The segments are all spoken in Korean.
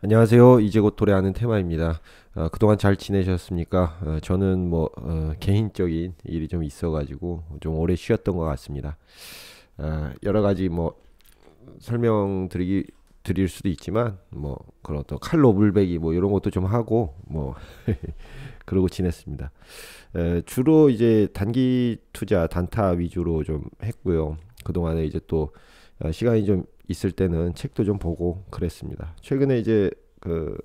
안녕하세요. 이제 곧 도래하는 테마입니다. 그동안 잘 지내셨습니까? 저는 개인적인 일이 좀 있어가지고 좀 오래 쉬었던 것 같습니다. 여러 가지 드릴 수도 있지만 그런 어떤 칼로 물베기 이런 것도 좀 하고 그러고 지냈습니다. 주로 이제 단기 투자 단타 위주로 좀 했고요. 그동안에 이제 또 시간이 좀 있을 때는 책도 좀 보고 그랬습니다. 최근에 이제 그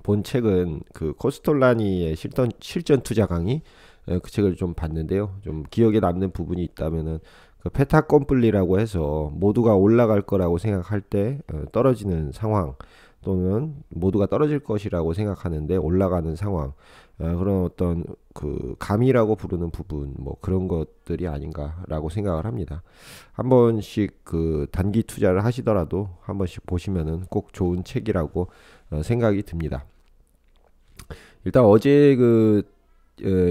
본 책은 그 코스톨라니의 실전 투자 강의, 그 책을 좀 봤는데요. 좀 기억에 남는 부분이 있다면은 그 페타 컴플리라고 해서 모두가 올라갈 거라고 생각할 때 떨어지는 상황, 또는 모두가 떨어질 것이라고 생각하는데 올라가는 상황, 그런 어떤 그 감이라고 부르는 부분, 그런 것들이 아닌가라고 생각을 합니다. 한 번씩 그 단기 투자를 하시더라도 한 번씩 보시면은 꼭 좋은 책이라고 생각이 듭니다. 일단 어제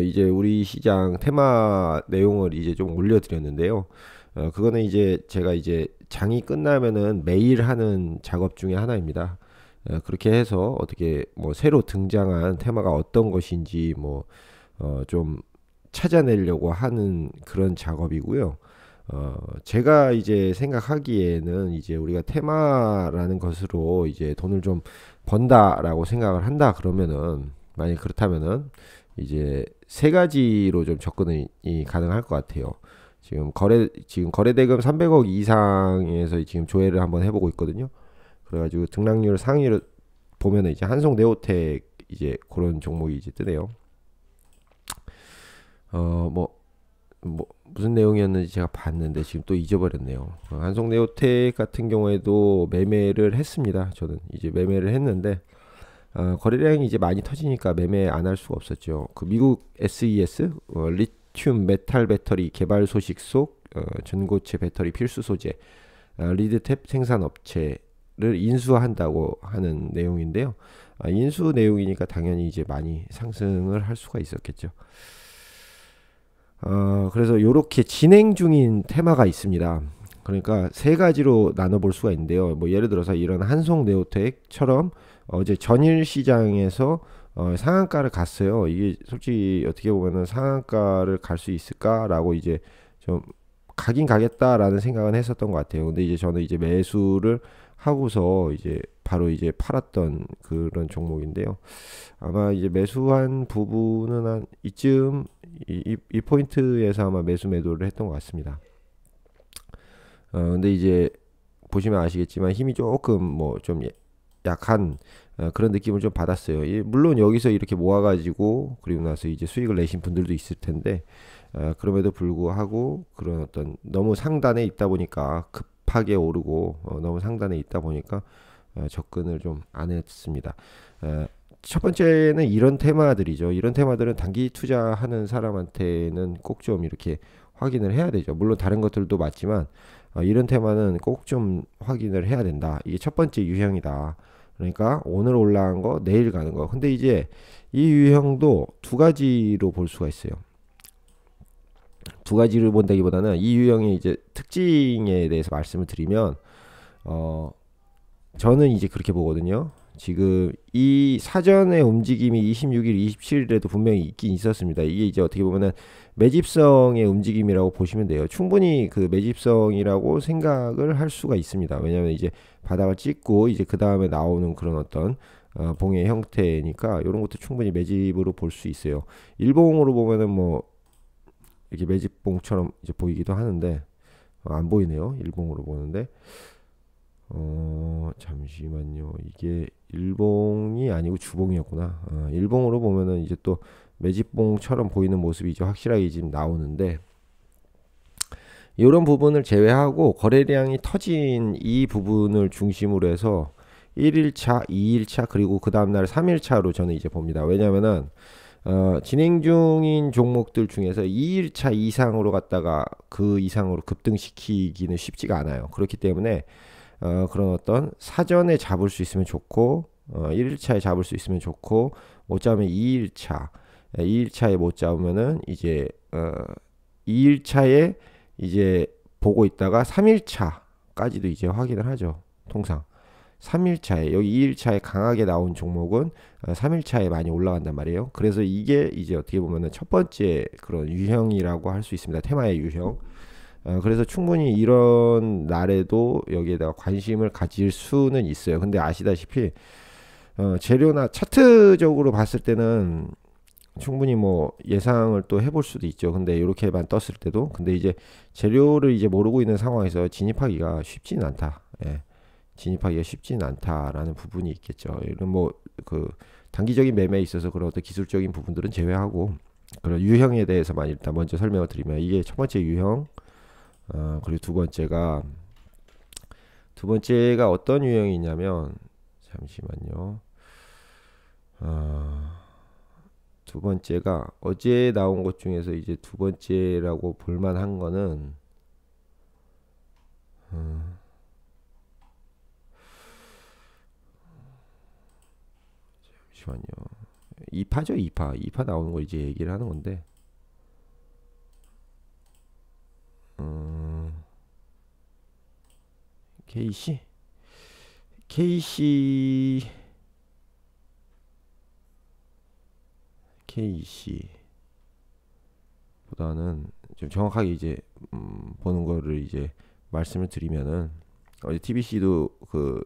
이제 우리 시장 테마 내용을 이제 좀 올려드렸는데요. 그거는 이제 제가 이제 장이 끝나면은 매일 하는 작업 중에 하나입니다. 그렇게 해서 어떻게 새로 등장한 테마가 어떤 것인지 좀 찾아내려고 하는 그런 작업이고요. 제가 이제 생각하기에는 이제 우리가 테마라는 것으로 이제 돈을 좀 번다라고 생각을 한다 그러면은, 만약 그렇다면은 이제 세 가지로 좀 접근이 가능할 것 같아요. 지금 거래 대금 300억 이상에서 지금 조회를 한번 해보고 있거든요. 그래가지고 등락률 상위를 보면은 이제 한송 네오텍 이제 그런 종목이 이제 뜨네요. 어, 뭐, 무슨 내용이었는지 제가 봤는데 지금 또 잊어버렸네요. 한송 네오텍 같은 경우에도 매매를 했습니다. 저는 이제 매매를 했는데 거래량이 이제 많이 터지니까 매매 안 할 수가 없었죠. 그 미국 SES 리튬 메탈 배터리 개발 소식 속 전고체 배터리 필수 소재 리드탭 생산 업체를 인수한다고 하는 내용인데요. 인수 내용이니까 당연히 이제 많이 상승을 할 수가 있었겠죠. 그래서 이렇게 진행 중인 테마가 있습니다. 그러니까 세 가지로 나눠볼 수가 있는데요. 예를 들어서 이런 한송 네오텍처럼 어제 전일 시장에서 상한가를 갔어요. 이게 솔직히 어떻게 보면은 상한가를 갈 수 있을까라고 이제 좀 가긴 가겠다라는 생각은 했었던 것 같아요. 근데 이제 저는 이제 매수를 하고서 이제 바로 이제 팔았던 그런 종목인데요. 아마 이제 매수한 부분은 한 이쯤 이 포인트에서 아마 매도를 했던 것 같습니다. 근데 이제 보시면 아시겠지만 힘이 조금 좀 약한 그런 느낌을 좀 받았어요. 물론 여기서 이렇게 모아가지고 그리고 나서 이제 수익을 내신 분들도 있을 텐데, 그럼에도 불구하고 그런 어떤 너무 상단에 있다 보니까 급하게 오르고 너무 상단에 있다 보니까 접근을 좀 안 했습니다. 첫 번째는 이런 테마들이죠. 이런 테마들은 단기 투자하는 사람한테는 꼭 좀 이렇게 확인을 해야 되죠. 물론 다른 것들도 맞지만 이런 테마는 꼭 좀 확인을 해야 된다. 이게 첫 번째 유형이다. 그러니까 오늘 올라간 거 내일 가는 거. 근데 이제 이 유형도 두 가지로 볼 수가 있어요. 두 가지를 본다기보다는 이 유형의 이제 특징에 대해서 말씀을 드리면, 어 저는 이제 그렇게 보거든요. 지금 이 사전의 움직임이 26일, 27일에도 분명히 있긴 있었습니다. 이게 이제 어떻게 보면은 매집성의 움직임이라고 보시면 돼요. 충분히 그 매집성이라고 생각을 할 수가 있습니다. 왜냐하면 이제 바닥을 찍고 이제 그 다음에 나오는 그런 어떤 봉의 형태니까 이런 것도 충분히 매집으로 볼 수 있어요. 일봉으로 보면은 이렇게 매집봉처럼 이제 보이기도 하는데 안 보이네요. 일봉으로 보는데 잠시만요. 이게 일봉이 아니고 주봉이었구나. 일봉으로 보면은 이제 또 매집봉처럼 보이는 모습이 이제 확실하게 지금 나오는데, 이런 부분을 제외하고 거래량이 터진 이 부분을 중심으로 해서 1일차, 2일차 그리고 그 다음날 3일차로 저는 이제 봅니다. 왜냐면은 진행 중인 종목들 중에서 2일차 이상으로 갔다가 그 이상으로 급등시키기는 쉽지가 않아요. 그렇기 때문에 그런 어떤 사전에 잡을 수 있으면 좋고 1일차에 잡을 수 있으면 좋고, 못 잡으면 2일차에 못 잡으면은 이제 2일차에 이제 보고 있다가 3일차까지도 이제 확인을 하죠. 통상 3일차에 여기 2일차에 강하게 나온 종목은 3일차에 많이 올라간단 말이에요. 그래서 이게 이제 어떻게 보면은 첫 번째 그런 유형이라고 할 수 있습니다. 테마의 유형. 그래서 충분히 이런 날에도 여기에다가 관심을 가질 수는 있어요. 근데 아시다시피 재료나 차트적으로 봤을 때는 충분히 뭐 예상을 또 해볼 수도 있죠. 근데 이렇게만 떴을 때도 근데 이제 재료를 이제 모르고 있는 상황에서 진입하기가 쉽지는 않다. 예. 진입하기가 쉽지는 않다라는 부분이 있겠죠. 이런 뭐 그 단기적인 매매에 있어서 그런 어떤 기술적인 부분들은 제외하고 그런 유형에 대해서만 일단 먼저 설명을 드리면 이게 첫 번째 유형, 그리고 두 번째가 어떤 유형이 있냐면 잠시만요. 두 번째가 어제 나온 것 중에서 이제 두 번째라고 볼만한 거는 잠시만요. 2파죠, 2파 나오는 거 이제 얘기를 하는 건데 KC KC KC보다는 좀 정확하게 이제 보는 거를 이제 말씀을 드리면은 어제 TBC도 그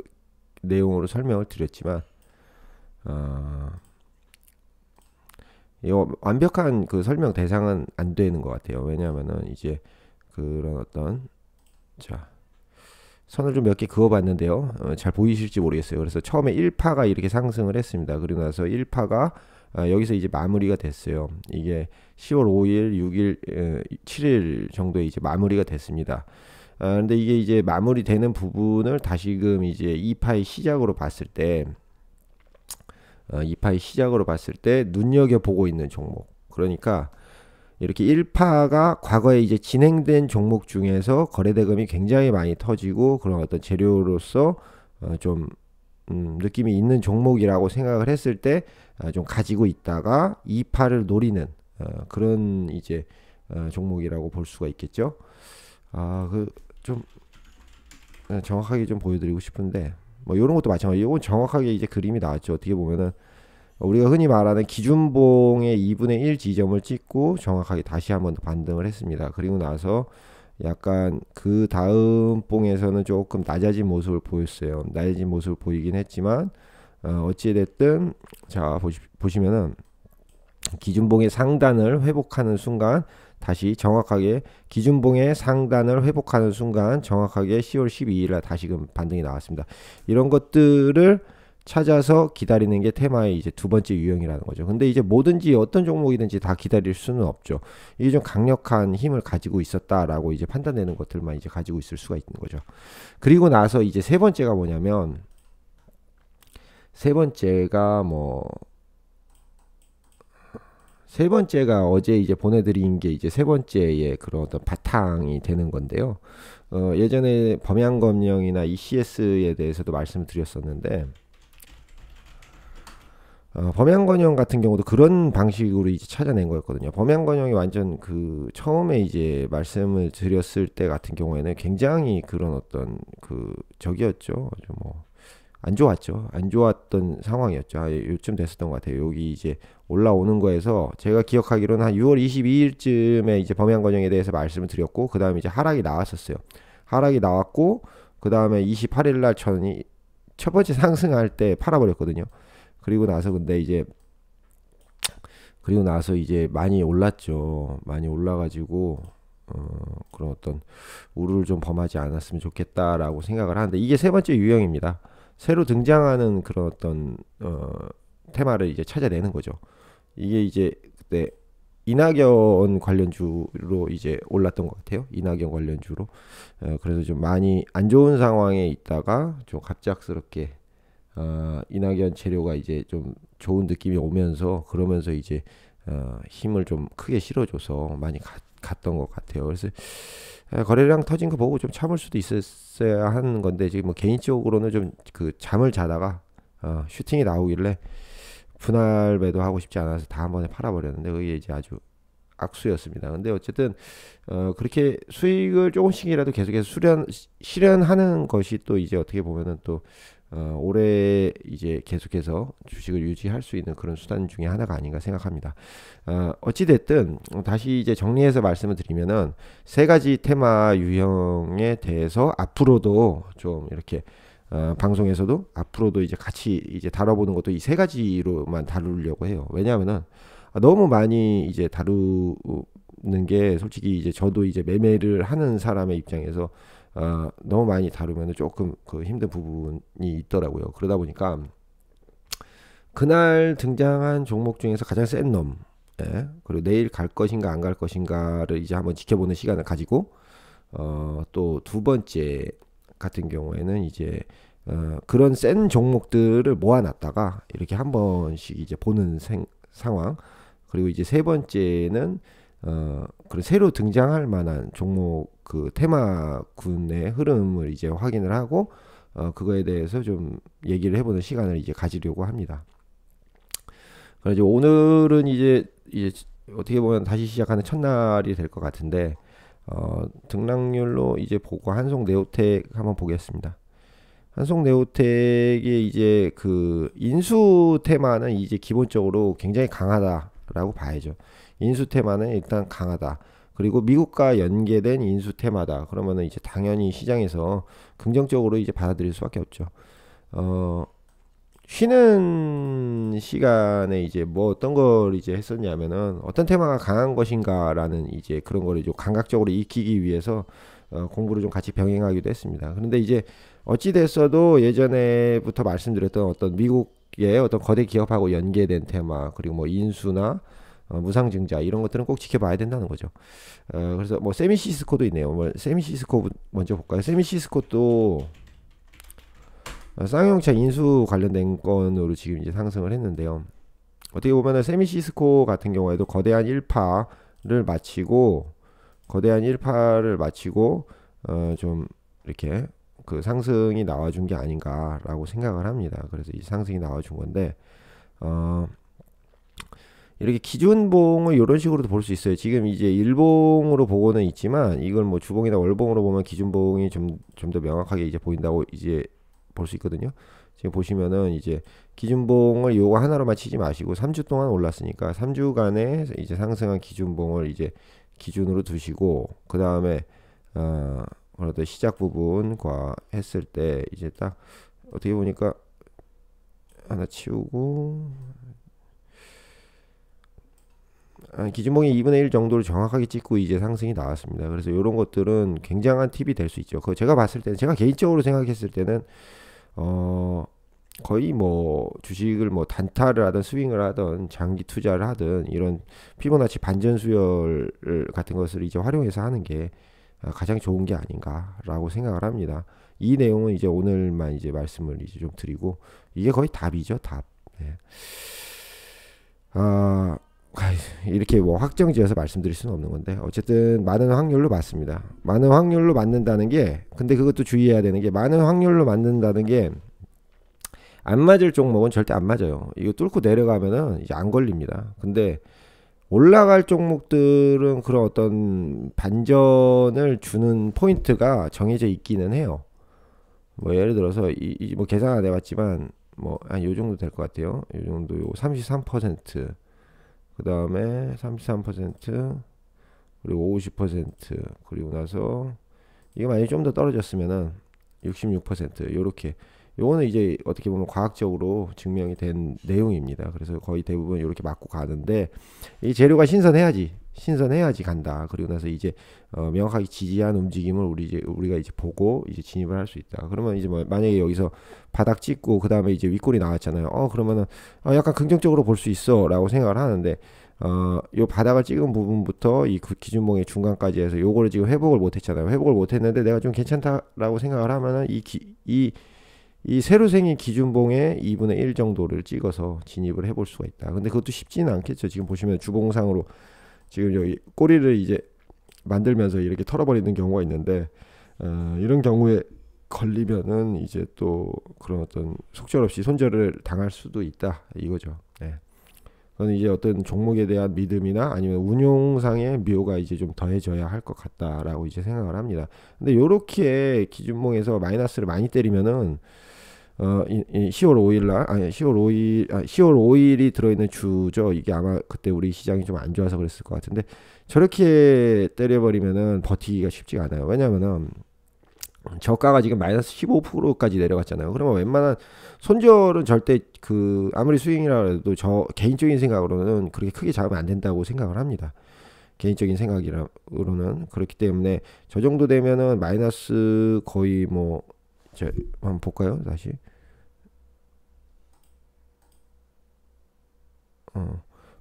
내용으로 설명을 드렸지만 이거 완벽한 그 설명 대상은 안 되는 것 같아요. 왜냐하면은 이제 그런 어떤 자 선을 좀 몇 개 그어봤는데요. 잘 보이실지 모르겠어요. 그래서 처음에 1파가 이렇게 상승을 했습니다. 그리고 나서 1파가 여기서 이제 마무리가 됐어요. 이게 10월 5일, 6일, 7일 정도에 이제 마무리가 됐습니다. 근데 이게 이제 마무리되는 부분을 다시금 이제 2파의 시작으로 봤을 때 2파의 시작으로 봤을 때 눈여겨보고 있는 종목. 그러니까 이렇게 1파가 과거에 이제 진행된 종목 중에서 거래대금이 굉장히 많이 터지고 그런 어떤 재료로서 좀 느낌이 있는 종목이라고 생각을 했을 때 좀 가지고 있다가 2파를 노리는 그런 이제 종목이라고 볼 수가 있겠죠. 그 좀 정확하게 좀 보여드리고 싶은데 뭐 이런 것도 마찬가지고 이건 정확하게 이제 그림이 나왔죠. 어떻게 보면은 우리가 흔히 말하는 기준봉의 2분의 1 지점을 찍고 정확하게 다시 한번 반등을 했습니다. 그리고 나서 약간 그 다음 봉에서는 조금 낮아진 모습을 보였어요. 낮아진 모습을 보이긴 했지만 어찌됐든 자 보시면은 기준봉의 상단을 회복하는 순간 다시 정확하게 기준봉의 상단을 회복하는 순간 정확하게 10월 12일에 다시금 반등이 나왔습니다. 이런 것들을 찾아서 기다리는 게 테마의 이제 두 번째 유형이라는 거죠. 근데 이제 뭐든지 어떤 종목이든지 다 기다릴 수는 없죠. 이게 좀 강력한 힘을 가지고 있었다라고 이제 판단되는 것들만 이제 가지고 있을 수가 있는 거죠. 그리고 나서 이제 세 번째가 뭐냐면 세 번째가 어제 이제 보내드린 게 이제 세 번째의 그런 어떤 바탕이 되는 건데요. 예전에 범양검령이나 ECS에 대해서도 말씀을 드렸었는데 범양건영 같은 경우도 그런 방식으로 이제 찾아낸 거였거든요. 범양건영이 완전 그 처음에 이제 말씀을 드렸을 때 같은 경우에는 굉장히 그런 어떤 그 적이었죠. 아주 뭐 안 좋았죠. 안 좋았던 상황이었죠. 요쯤 됐었던 것 같아요. 여기 이제 올라오는 거에서 제가 기억하기로는 한 6월 22일쯤에 이제 범양건영에 대해서 말씀을 드렸고 그 다음에 이제 하락이 나왔었어요. 하락이 나왔고 그 다음에 28일 날 천이 첫 번째 상승할 때 팔아버렸거든요. 그리고 나서 이제 많이 올랐죠. 많이 올라가지고 그런 어떤 우르를 좀 범하지 않았으면 좋겠다라고 생각을 하는데 이게 세 번째 유형입니다. 새로 등장하는 그런 어떤 테마를 이제 찾아내는 거죠. 이게 이제 그때 이낙연 관련주로 이제 올랐던 것 같아요. 이낙연 관련주로. 그래서 좀 많이 안 좋은 상황에 있다가 좀 갑작스럽게 이낙연 재료가 이제 좀 좋은 느낌이 오면서 그러면서 이제 힘을 좀 크게 실어줘서 많이 갔던 것 같아요. 그래서 거래량 터진 거 보고 좀 참을 수도 있었어야 하는 건데 지금 뭐 개인적으로는 좀 그 잠을 자다가 슈팅이 나오길래 분할 매도하고 싶지 않아서 다 한 번에 팔아버렸는데 그게 이제 아주 악수였습니다. 근데 어쨌든 그렇게 수익을 조금씩이라도 계속해서 실현하는 것이 또 이제 어떻게 보면은 또 올해 이제 계속해서 주식을 유지할 수 있는 그런 수단 중에 하나가 아닌가 생각합니다. 어찌 됐든 다시 이제 정리해서 말씀을 드리면은 세 가지 테마 유형에 대해서 앞으로도 좀 이렇게 방송에서도 앞으로도 이제 같이 이제 다뤄보는 것도 이 세 가지로만 다루려고 해요. 왜냐하면은 너무 많이 이제 다루는 게 솔직히 이제 저도 이제 매매를 하는 사람의 입장에서 너무 많이 다루면 조금 그 힘든 부분이 있더라고요. 그러다 보니까 그날 등장한 종목 중에서 가장 센 놈, 예, 그리고 내일 갈 것인가 안 갈 것인가를 이제 한번 지켜보는 시간을 가지고 또 두 번째 같은 경우에는 이제 그런 센 종목들을 모아놨다가 이렇게 한 번씩 이제 보는 상황. 그리고 이제 세 번째는 그런 새로 등장할 만한 종목 그 테마군의 흐름을 이제 확인을 하고 그거에 대해서 좀 얘기를 해보는 시간을 이제 가지려고 합니다. 그래서 오늘은 이제 어떻게 보면 다시 시작하는 첫날이 될 것 같은데 등락률로 이제 보고 한송네오텍 한번 보겠습니다. 한송네오텍의 이제 그 인수 테마는 이제 기본적으로 굉장히 강하다라고 봐야죠. 인수 테마는 일단 강하다. 그리고 미국과 연계된 인수 테마다. 그러면은 이제 당연히 시장에서 긍정적으로 이제 받아들일 수밖에 없죠. 쉬는 시간에 이제 뭐 어떤 걸 이제 했었냐면은 어떤 테마가 강한 것인가라는 이제 그런 거를 좀 감각적으로 익히기 위해서 공부를 좀 같이 병행하기도 했습니다. 그런데 이제 어찌 됐어도 예전에부터 말씀드렸던 어떤 미국의 어떤 거대 기업하고 연계된 테마 그리고 뭐 인수나 무상증자 이런 것들은 꼭 지켜봐야 된다는 거죠. 그래서 뭐 세미시스코도 있네요. 뭐 세미시스코 먼저 볼까요? 세미시스코도 쌍용차 인수 관련된 건으로 지금 이제 상승을 했는데요. 어떻게 보면은 세미시스코 같은 경우에도 거대한 1파를 마치고 좀 이렇게 그 상승이 나와준 게 아닌가라고 생각을 합니다. 그래서 이 상승이 나와준 건데 이렇게 기준봉을 이런 식으로도 볼 수 있어요. 지금 이제 일봉으로 보고는 있지만 이걸 뭐 주봉이나 월봉으로 보면 기준봉이 좀 더 명확하게 이제 보인다고 이제 볼 수 있거든요. 지금 보시면은 이제 기준봉을 요거 하나로만 치지 마시고 3주 동안 올랐으니까 3주간의 이제 상승한 기준봉을 이제 기준으로 두시고 그 다음에 어떤 시작 부분과 했을 때 이제 딱 어떻게 보니까 하나 치우고 기준봉이 2분의 1 정도를 정확하게 찍고 이제 상승이 나왔습니다. 그래서 이런 것들은 굉장한 팁이 될 수 있죠. 그 제가 봤을 때는 제가 개인적으로 생각했을 때는 거의 뭐 주식을 뭐 단타를 하든 스윙을 하든 장기 투자를 하든 이런 피보나치 반전 수열 같은 것을 이제 활용해서 하는 게 가장 좋은 게 아닌가라고 생각을 합니다. 이 내용은 이제 오늘만 이제 말씀을 이제 좀 드리고 이게 거의 답이죠, 답. 네. 이렇게 뭐 확정지어서 말씀드릴 수는 없는 건데 어쨌든 많은 확률로 맞습니다. 많은 확률로 맞는다는 게 근데 그것도 주의해야 되는 게 많은 확률로 맞는다는 게 안 맞을 종목은 절대 안 맞아요. 이거 뚫고 내려가면은 이제 안 걸립니다. 근데 올라갈 종목들은 그런 어떤 반전을 주는 포인트가 정해져 있기는 해요. 뭐 예를 들어서 뭐 계산 안 해봤지만 뭐 한 요 정도 될 것 같아요. 요 정도 요 33%. 그 다음에 33% 그리고 50% 그리고 나서 이게 만약에 좀 더 떨어졌으면은 66% 요렇게 요거는 이제 어떻게 보면 과학적으로 증명이 된 내용입니다. 그래서 거의 대부분 이렇게 맞고 가는데 이 재료가 신선해야지 간다. 그리고 나서 이제 명확하게 지지한 움직임을 우리가 이제 보고 이제 진입을 할 수 있다. 그러면 이제 뭐 만약에 여기서 바닥 찍고 그 다음에 이제 윗골이 나왔잖아요. 그러면은 약간 긍정적으로 볼 수 있어라고 생각을 하는데 요 바닥을 찍은 부분부터 이 기준봉의 중간까지 해서 요거를 지금 회복을 못했잖아요. 회복을 못했는데 내가 좀 괜찮다라고 생각을 하면은 이 새로 생긴 기준봉의 2분의 1 정도를 찍어서 진입을 해볼 수가 있다. 근데 그것도 쉽지는 않겠죠. 지금 보시면 주봉상으로 지금 여기 꼬리를 이제 만들면서 이렇게 털어버리는 경우가 있는데 이런 경우에 걸리면은 이제 또 그런 어떤 속절없이 손절을 당할 수도 있다 이거죠. 네. 그건 이제 어떤 종목에 대한 믿음이나 아니면 운용상의 묘가 이제 좀 더해져야 할 것 같다라고 이제 생각을 합니다. 근데 요렇게 기준봉에서 마이너스를 많이 때리면은 이 10월 5일 날 아니 10월 5일이 들어있는 주죠. 이게 아마 그때 우리 시장이 좀 안 좋아서 그랬을 것 같은데 저렇게 때려버리면은 버티기가 쉽지가 않아요. 왜냐면은 저가가 지금 마이너스 15%까지 내려갔잖아요. 그러면 웬만한 손절은 절대 그 아무리 스윙이라 해도 저 개인적인 생각으로는 그렇게 크게 잡으면 안 된다고 생각을 합니다. 개인적인 생각으로는 그렇기 때문에 저 정도 되면은 마이너스 거의 뭐 저 한번 볼까요? 다시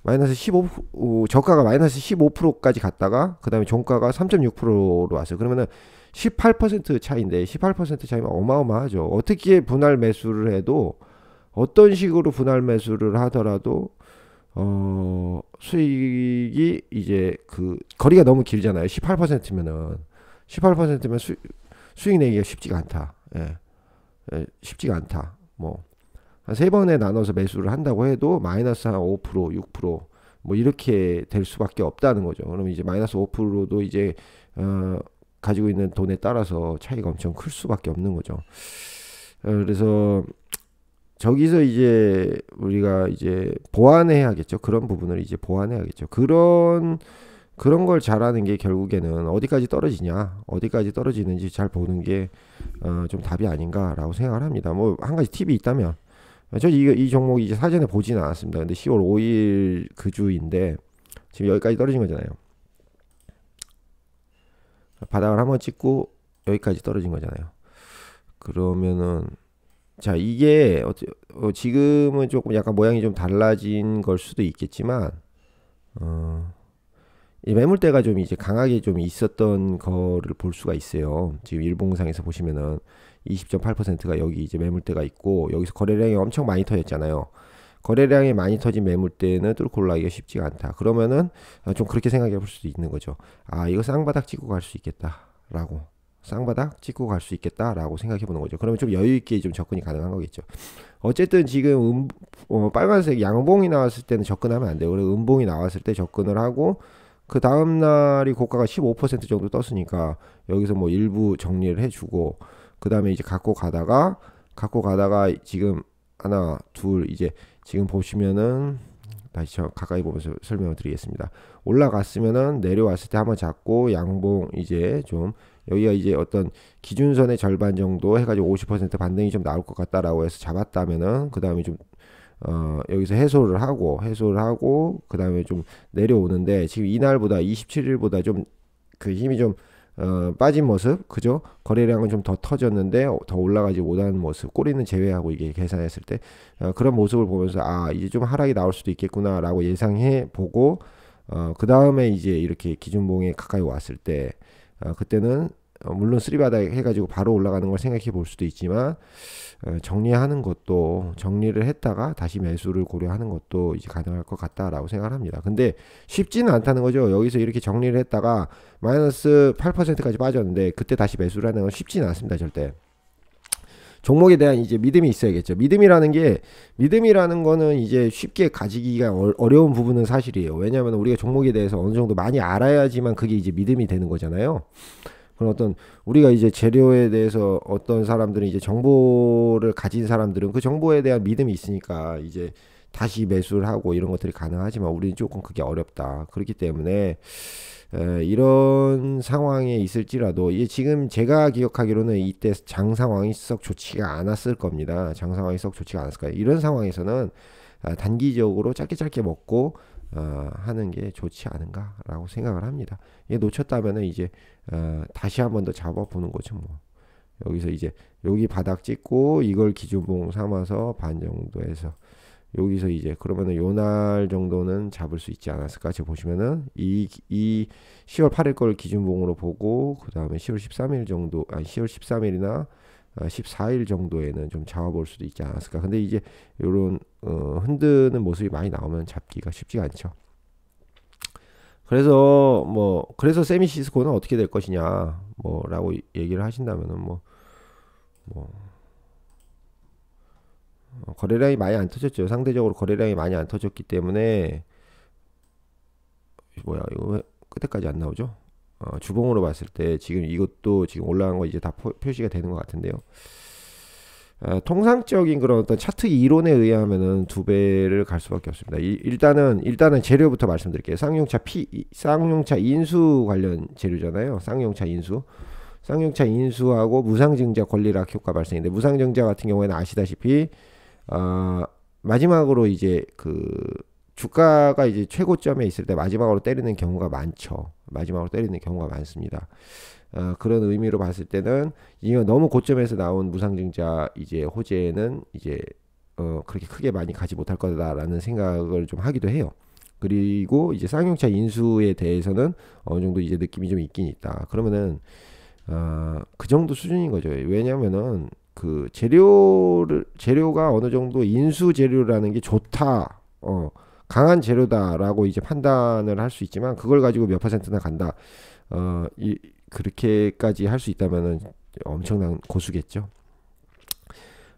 마이너스 15 저가가 마이너스 15%까지 갔다가 그 다음에 종가가 3.6%로 왔어요. 그러면은 18% 차이인데 18% 차이면 어마어마하죠. 어떻게 분할 매수를 해도 어떤 식으로 분할 매수를 하더라도 수익이 이제 그 거리가 너무 길잖아요. 18%면은 18%면 수익 내기가 쉽지가 않다. 예, 쉽지가 않다. 뭐 한 세 번에 나눠서 매수를 한다고 해도 마이너스 한 5%, 6%뭐 이렇게 될 수밖에 없다는 거죠. 그러면 이제 마이너스 5%도 이제 가지고 있는 돈에 따라서 차이가 엄청 클 수밖에 없는 거죠. 그래서 저기서 이제 우리가 이제 보완해야겠죠. 그런 부분을 이제 보완해야겠죠. 그런 걸 잘하는 게 결국에는 어디까지 떨어지냐, 어디까지 떨어지는지 잘 보는 게 좀 답이 아닌가라고 생각을 합니다. 뭐 한 가지 팁이 있다면 저 이 종목이 이제 사전에 보지는 않았습니다. 근데 10월 5일 그 주인데 지금 여기까지 떨어진 거잖아요. 바닥을 한번 찍고 여기까지 떨어진 거잖아요. 그러면은 자 이게 지금은 조금 약간 모양이 좀 달라진 걸 수도 있겠지만 이 매물대가 좀 이제 강하게 좀 있었던 거를 볼 수가 있어요. 지금 일봉상에서 보시면은 20.8%가 여기 이제 매물대가 있고 여기서 거래량이 엄청 많이 터졌잖아요. 거래량이 많이 터진 매물대는 뚫고 올라가기가 쉽지가 않다. 그러면은 좀 그렇게 생각해 볼 수도 있는 거죠. 아 이거 쌍바닥 찍고 갈 수 있겠다라고 쌍바닥 찍고 갈 수 있겠다라고 생각해 보는 거죠. 그러면 좀 여유 있게 좀 접근이 가능한 거겠죠. 어쨌든 지금 빨간색 양봉이 나왔을 때는 접근하면 안 돼요. 그리고 음봉이 나왔을 때 접근을 하고 그 다음 날이 고가가 15% 정도 떴으니까 여기서 뭐 일부 정리를 해주고 그 다음에 이제 갖고 가다가 지금 하나 둘 이제 지금 보시면은 다시 저 가까이 보면서 설명을 드리겠습니다. 올라갔으면은 내려왔을 때 한번 잡고 양봉 이제 좀 여기가 이제 어떤 기준선의 절반 정도 해가지고 50% 반등이 좀 나올 것 같다라고 해서 잡았다면은 그 다음에 좀 여기서 해소를 하고 그 다음에 좀 내려오는데 지금 이날보다 27일보다 좀 그 힘이 좀 빠진 모습 그죠? 거래량은 좀 더 터졌는데 더 올라가지 못하는 모습 꼬리는 제외하고 이게 계산했을 때 그런 모습을 보면서 아 이제 좀 하락이 나올 수도 있겠구나 라고 예상해 보고 그 다음에 이제 이렇게 기준봉에 가까이 왔을 때 그때는 물론 쓰리바닥 해가지고 바로 올라가는 걸 생각해 볼 수도 있지만 정리하는 것도 정리를 했다가 다시 매수를 고려하는 것도 이제 가능할 것 같다라고 생각을 합니다. 근데 쉽지는 않다는 거죠. 여기서 이렇게 정리를 했다가 마이너스 8%까지 빠졌는데 그때 다시 매수를 하는 건 쉽지는 않습니다. 절대. 종목에 대한 이제 믿음이 있어야겠죠. 믿음이라는 거는 이제 쉽게 가지기가 어려운 부분은 사실이에요. 왜냐하면 우리가 종목에 대해서 어느 정도 많이 알아야지만 그게 이제 믿음이 되는 거잖아요. 그런 어떤 우리가 이제 재료에 대해서 어떤 사람들은 이제 정보를 가진 사람들은 그 정보에 대한 믿음이 있으니까 이제 다시 매수를 하고 이런 것들이 가능하지만 우리는 조금 그게 어렵다. 그렇기 때문에 이런 상황에 있을지라도 이게 지금 제가 기억하기로는 이때 장 상황이 썩 좋지가 않았을 겁니다. 장 상황이 썩 좋지가 않았을 거예요. 이런 상황에서는 단기적으로 짧게 먹고 하는 게 좋지 않은가라고 생각을 합니다. 이게 놓쳤다면은 이제 다시 한 번 더 잡아보는 거죠. 뭐 여기서 이제 여기 바닥 찍고 이걸 기준봉 삼아서 반 정도에서 여기서 이제 그러면은 요날 정도는 잡을 수 있지 않았을까? 지금 보시면은 이 10월 8일 걸 기준봉으로 보고 그 다음에 10월 13일 정도 10월 13일이나 14일 정도에는 좀 잡아볼 수도 있지 않았을까. 근데 이제 요런 흔드는 모습이 많이 나오면 잡기가 쉽지가 않죠. 그래서 세미시스코는 어떻게 될 것이냐 뭐라고 얘기를 하신다면은 거래량이 많이 안 터졌죠. 상대적으로 거래량이 많이 안 터졌기 때문에 이거 왜 끝에까지 안 나오죠? 주봉으로 봤을 때 지금 이것도 지금 올라간 거 이제 다 표시가 되는 것 같은데요. 통상적인 그런 어떤 차트 이론에 의하면은 두 배를 갈 수밖에 없습니다. 일단은 재료부터 말씀드릴게요. 쌍용차 인수 관련 재료잖아요. 쌍용차 인수하고 무상증자 권리락 효과 발생인데, 무상증자 같은 경우에는 아시다시피 마지막으로 이제 그 주가가 이제 최고점에 있을 때 마지막으로 때리는 경우가 많죠. 마지막으로 때리는 경우가 많습니다. 그런 의미로 봤을 때는 이거 너무 고점에서 나온 무상증자 이제 호재는 이제 그렇게 크게 많이 가지 못할 거다라는 생각을 좀 하기도 해요. 그리고 이제 쌍용차 인수에 대해서는 어느 정도 이제 느낌이 좀 있긴 있다. 그러면은 그 정도 수준인 거죠. 왜냐면은 그 재료가 어느 정도 인수 재료라는 게 좋다, 강한 재료다라고 이제 판단을 할 수 있지만, 그걸 가지고 몇 퍼센트나 간다, 그렇게까지 할 수 있다면은 엄청난 고수겠죠.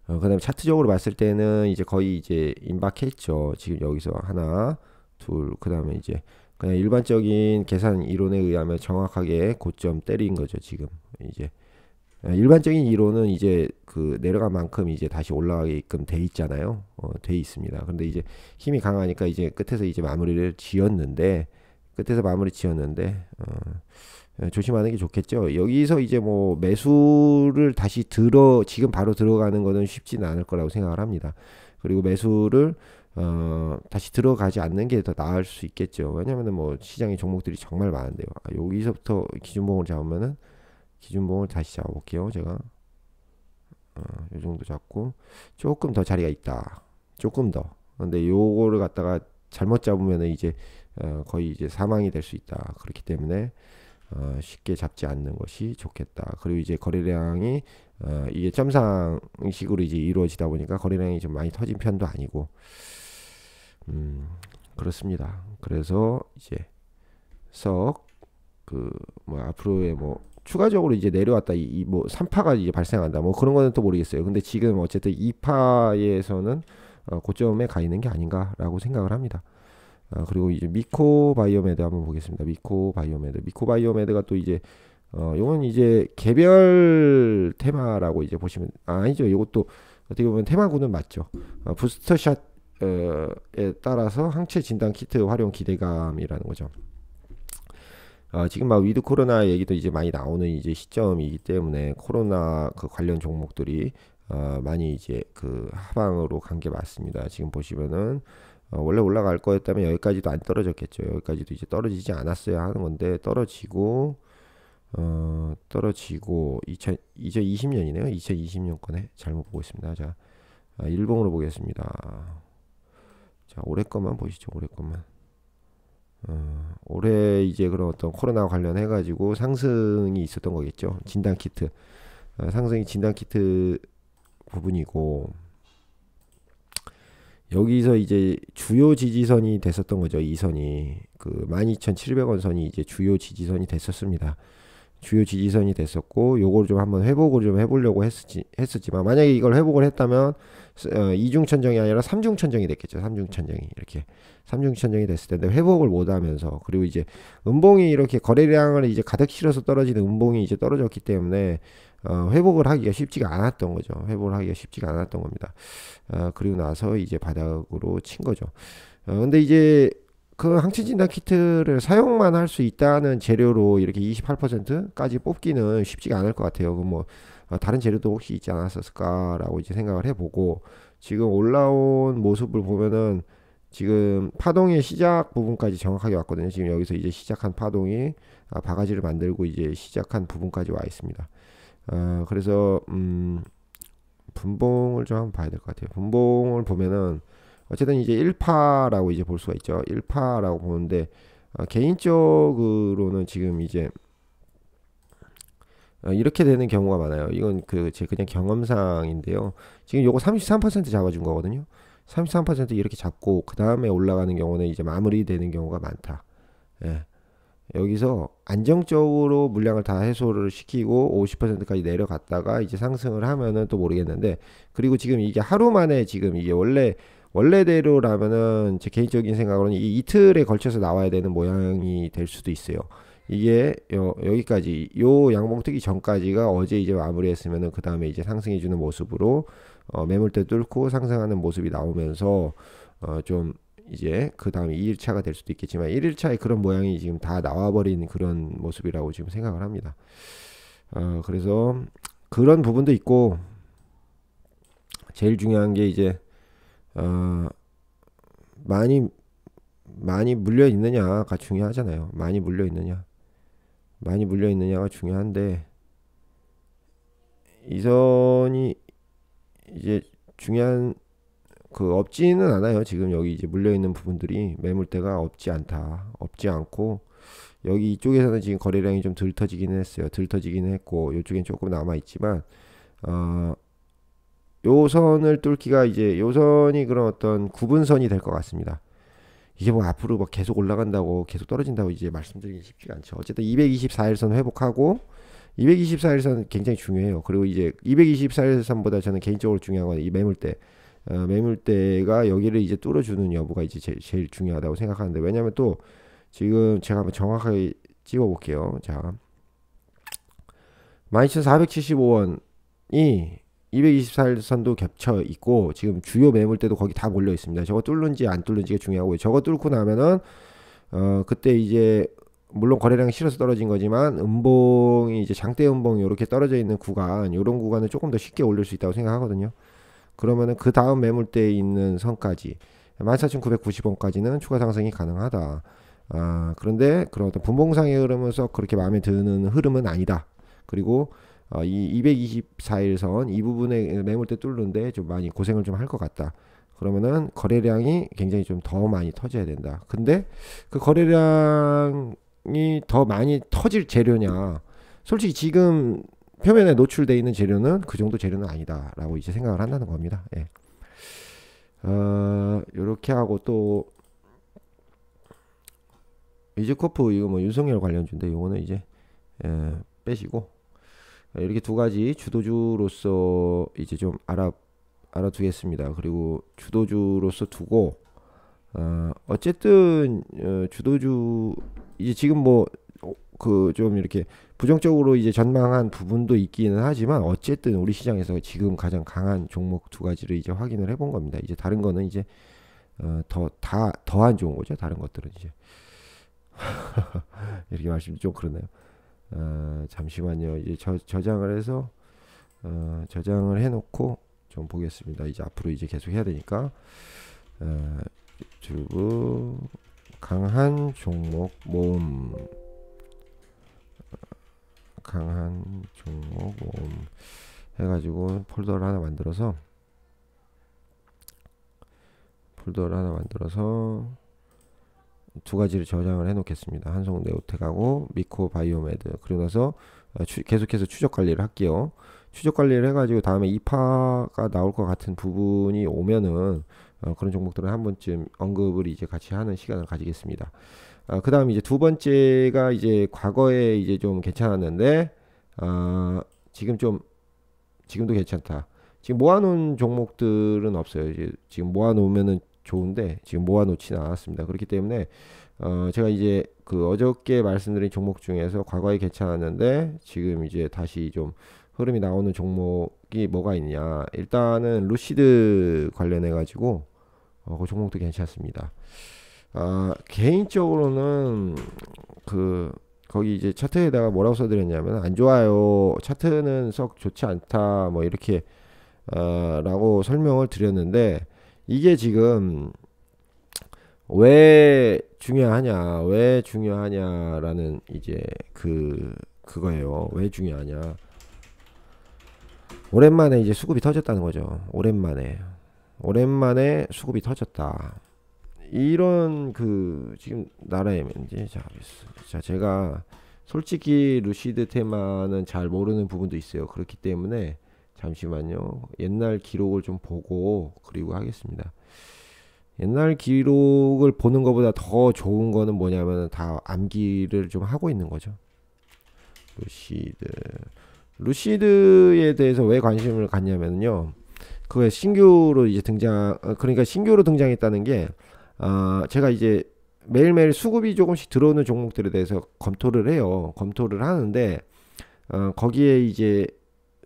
그다음에 차트적으로 봤을 때는 이제 거의 이제 임박했죠. 지금 여기서 하나, 둘, 그다음에 이제 그냥 일반적인 계산 이론에 의하면 정확하게 고점 때린 거죠. 지금 이제 일반적인 이론은 이제 그 내려간 만큼 이제 다시 올라가게끔 돼 있잖아요. 돼 있습니다. 근데 이제 힘이 강하니까 이제 끝에서 이제 마무리 지었는데 조심하는 게 좋겠죠. 여기서 이제 뭐 매수를 다시 지금 바로 들어가는 거는 쉽지는 않을 거라고 생각을 합니다. 그리고 매수를 다시 들어가지 않는 게 더 나을 수 있겠죠. 왜냐면은 뭐 시장의 종목들이 정말 많은데요. 여기서부터 기준봉을 잡으면은, 기준봉을 다시 잡아볼게요. 제가 요 정도 잡고 조금 더 자리가 있다. 조금 더. 근데 요거를 갖다가 잘못 잡으면은 이제 거의 이제 사망이 될 수 있다. 그렇기 때문에 쉽게 잡지 않는 것이 좋겠다. 그리고 이제 거래량이 이게 점상식으로 이제 이루어지다 보니까 거래량이 좀 많이 터진 편도 아니고, 그렇습니다. 그래서 이제 뭐 앞으로의 뭐 추가적으로 이제 내려왔다, 뭐 3파가 이제 발생한다, 뭐 그런 거는 또 모르겠어요. 근데 지금 어쨌든 2파에서는 고점에 가 있는 게 아닌가라고 생각을 합니다. 그리고 이제 미코바이오메드 한번 보겠습니다. 미코바이오메드가 또 이제 요건 이제 개별 테마라고 이제 보시면, 아니죠. 이것도 어떻게 보면 테마군은 맞죠. 부스터샷 에 따라서 항체 진단 키트 활용 기대감이라는 거죠. 지금 막 위드 코로나 얘기도 이제 많이 나오는 이제 시점이기 때문에 코로나 그 관련 종목들이 많이 이제 그 하방으로 간 게 맞습니다. 지금 보시면은 원래 올라갈 거였다면 여기까지도 안 떨어졌겠죠. 여기까지도 이제 떨어지지 않았어야 하는 건데 떨어지고 2020년이네요. 2020년 거네. 잘못 보고 있습니다. 자, 일봉으로 보겠습니다. 자, 올해 것만 보시죠. 올해 것만. 올해 이제 그런 어떤 코로나 관련해 가지고 상승이 있었던 거겠죠. 진단 키트. 상승이 진단 키트 부분이고, 여기서 이제 주요 지지선이 됐었던 거죠. 이 선이 그 12,700원 선이 이제 주요 지지선이 됐었습니다. 주요 지지선이 됐었고, 요걸 좀 한번 회복을 좀 해보려고 했었지만, 만약에 이걸 회복을 했다면 이중천정이 아니라 삼중천정이 됐겠죠. 이렇게 삼중천정이 됐을 텐데 회복을 못하면서, 그리고 이제 음봉이 이렇게 거래량을 이제 가득 실어서 떨어지는 음봉이 이제 떨어졌기 때문에 회복을 하기가 쉽지가 않았던 거죠. 회복을 하기가 쉽지가 않았던 겁니다. 그리고 나서 이제 바닥으로 친 거죠. 근데 이제 그 항체 진단 키트를 사용만 할 수 있다는 재료로 이렇게 28%까지 뽑기는 쉽지가 않을 것 같아요. 뭐 다른 재료도 혹시 있지 않았을까라고 이제 생각을 해보고, 지금 올라온 모습을 보면은 지금 파동의 시작 부분까지 정확하게 왔거든요. 지금 여기서 이제 시작한 파동이 바가지를 만들고 이제 시작한 부분까지 와 있습니다. 그래서 분봉을 좀 한번 봐야 될 것 같아요. 분봉을 보면은 어쨌든 이제 1파라고 이제 볼 수가 있죠. 1파라고 보는데 개인적으로는 지금 이제 이렇게 되는 경우가 많아요. 이건 제 그냥 경험상인데요. 지금 요거 33% 잡아준 거거든요. 33% 이렇게 잡고 그 다음에 올라가는 경우는 이제 마무리되는 경우가 많다. 예. 여기서 안정적으로 물량을 다 해소를 시키고 50%까지 내려갔다가 이제 상승을 하면은 또 모르겠는데, 그리고 지금 이게 하루 만에 지금 이게 원래대로라면은 제 개인적인 생각으로는 이 이틀에 걸쳐서 나와야 되는 모양이 될 수도 있어요. 이게 여기까지 요 양봉 뜨기 전까지가 어제 이제 마무리했으면은 그 다음에 이제 상승해주는 모습으로 매물대 뚫고 상승하는 모습이 나오면서 좀 이제 그 다음 2일차가 될 수도 있겠지만 1일차에 그런 모양이 지금 다 나와버린 그런 모습이라고 지금 생각을 합니다. 그래서 그런 부분도 있고, 제일 중요한 게 이제 많이 물려 있느냐가 중요하잖아요. 많이 물려 있느냐가 중요한데, 이 선이 이제 중요한 없지는 않아요. 지금 여기 이제 물려 있는 부분들이 매물대가 없지 않고, 여기 이쪽에서는 지금 거래량이 좀 덜 터지기는 했어요. 덜 터지기는 했고, 이쪽엔 조금 남아 있지만, 요 선을 뚫기가 이제 요 선이 그런 어떤 구분선이 될 것 같습니다. 이게 뭐 앞으로 뭐 계속 올라간다고 계속 떨어진다고 이제 말씀드리기 쉽지가 않죠. 어쨌든 224일선 회복하고, 224일선 굉장히 중요해요. 그리고 이제 224일선보다 저는 개인적으로 중요한 건 이 매물대. 매물대가 여기를 이제 뚫어주는 여부가 이제 제일 중요하다고 생각하는데, 왜냐면 또 지금 제가 한번 정확하게 찍어 볼게요. 자, 12,475원이 224일선도 겹쳐 있고, 지금 주요 매물대도 거기 다 몰려 있습니다. 저거 뚫는지 안 뚫는지가 중요하고요. 저거 뚫고 나면은 그때 이제 물론 거래량이 실어서 떨어진 거지만 음봉이 이제 장대 음봉이 이렇게 떨어져 있는 구간, 이런 구간을 조금 더 쉽게 올릴 수 있다고 생각하거든요. 그러면은 그 다음 매물대에 있는 선까지 14,990원까지는 추가 상승이 가능하다. 그런데 그런 어떤 분봉상의 흐름에서 그렇게 마음에 드는 흐름은 아니다. 그리고 이 224일선 이 부분에 매물대 뚫는데 좀 많이 고생을 좀 할 것 같다. 그러면은 거래량이 굉장히 좀 더 많이 터져야 된다. 근데 그 거래량이 더 많이 터질 재료냐? 솔직히 지금 표면에 노출되어 있는 재료는 그 정도 재료는 아니다라고 이제 생각을 한다는 겁니다. 예. 요렇게 하고 또 이즈코프 이거 뭐 윤석열 관련주인데 요거는 이제 빼시고, 이렇게 두 가지 주도주로서 이제 좀 알아두겠습니다. 그리고 주도주로서 두고, 어쨌든 주도주 이제 지금 뭐 좀 이렇게 부정적으로 이제 전망한 부분도 있기는 하지만, 어쨌든 우리 시장에서 지금 가장 강한 종목 두 가지를 이제 확인을 해본 겁니다. 이제 다른 거는 이제 더 안 좋은 거죠. 다른 것들은 이제 이렇게 말씀이 좀 그렇네요. 잠시만요. 이제 저장을 해서 저장을 해놓고 좀 보겠습니다. 이제 앞으로 이제 계속 해야 되니까. 유튜브 강한 종목 모음, 강한 종목 모음 해가지고 폴더를 하나 만들어서 두 가지를 저장을 해 놓겠습니다. 한성 네오텍하고 미코 바이오메드. 그리고 나서 계속해서 추적 관리를 할게요. 추적 관리를 해가지고 다음에 이파가 나올 것 같은 부분이 오면은 그런 종목들은 한 번쯤 언급을 이제 같이 하는 시간을 가지겠습니다. 그 다음 이제 두 번째가 이제 과거에 이제 좀 괜찮았는데, 지금도 괜찮다. 지금 모아놓은 종목들은 없어요. 이제 지금 모아놓으면은 좋은데 지금 모아놓지는 않았습니다. 그렇기 때문에 제가 이제 어저께 말씀드린 종목 중에서 과거에 괜찮았는데 지금 이제 다시 좀 흐름이 나오는 종목이 뭐가 있냐. 일단은 루시드 관련해 가지고 그 종목도 괜찮습니다. 개인적으로는 거기 이제 차트에다가 뭐라고 써드렸냐면, 안 좋아요, 차트는 썩 좋지 않다, 뭐 이렇게 라고 설명을 드렸는데, 이게 지금 왜 중요하냐라는 이제 그거예요. 왜 중요하냐? 오랜만에 이제 수급이 터졌다는 거죠. 오랜만에 수급이 터졌다. 이런 지금 나라에 이제 자 제가 솔직히 루시드 테마는 잘 모르는 부분도 있어요. 그렇기 때문에 잠시만요. 옛날 기록을 좀 보고 그리고 하겠습니다. 옛날 기록을 보는 것보다 더 좋은 거는 뭐냐면 다 암기를 좀 하고 있는 거죠. 루시드에 대해서 왜 관심을 갖냐면요. 그게 신규로 이제 그러니까 신규로 등장했다는 게, 제가 이제 매일매일 수급이 조금씩 들어오는 종목들에 대해서 검토를 해요. 검토를 하는데, 거기에 이제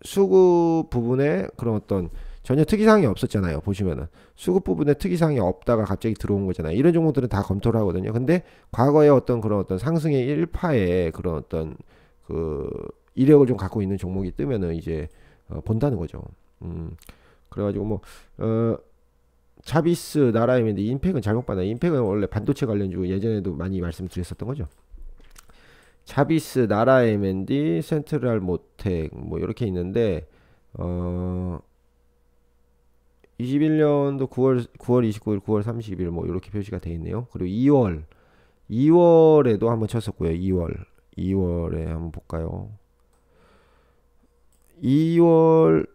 수급 부분에 그런 어떤 전혀 특이사항이 없었잖아요. 보시면은 수급 부분에 특이사항이 없다가 갑자기 들어온 거잖아요. 이런 종목들은 다 검토를 하거든요. 근데 과거에 어떤 그런 어떤 상승의 일파에 그런 어떤 그 이력을 좀 갖고 있는 종목이 뜨면은 이제 본다는 거죠. 그래가지고 뭐 자비스, 나라임인데 인펙은 잘못 봤나? 인펙은 원래 반도체 관련주고 예전에도 많이 말씀드렸었던 거죠. 자비스, 나라 M&D, 센트럴 모텍 뭐 이렇게 있는데 21년도 9월 29일, 9월 30일 뭐 이렇게 표시가 돼 있네요. 그리고 2월에도 한번 쳤었고요. 2월에 한번 볼까요? 2월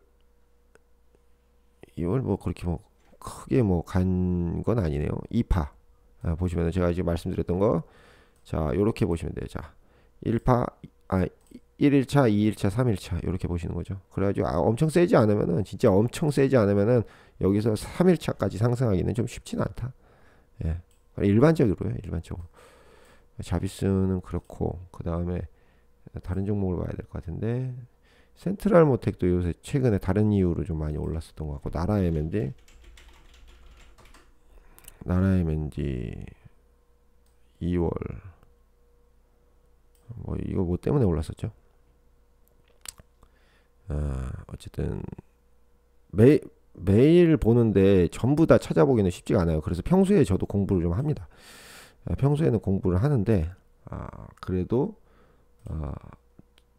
뭐 그렇게 뭐 크게 뭐 간 건 아니네요. 2파 보시면 제가 이제 말씀드렸던 거, 자 요렇게 보시면 돼요. 자 1파 1일차, 2일차, 3일차 이렇게 보시는 거죠. 그래가지고 엄청 세지 않으면은, 진짜 엄청 세지 않으면은 여기서 3일차까지 상승하기는 좀 쉽지는 않다. 예. 일반적으로요. 일반적으로. 자비스는 그렇고, 그 다음에 다른 종목을 봐야 될 것 같은데, 센트럴 모텍도 요새 최근에 다른 이유로 좀 많이 올랐었던 것 같고, 나라 M&D 2월 뭐 이거 뭐 때문에 올랐었죠? 어쨌든 매일 보는데 전부 다 찾아보기는 쉽지가 않아요. 그래서 평소에 저도 공부를 좀 합니다. 평소에는 공부를 하는데 그래도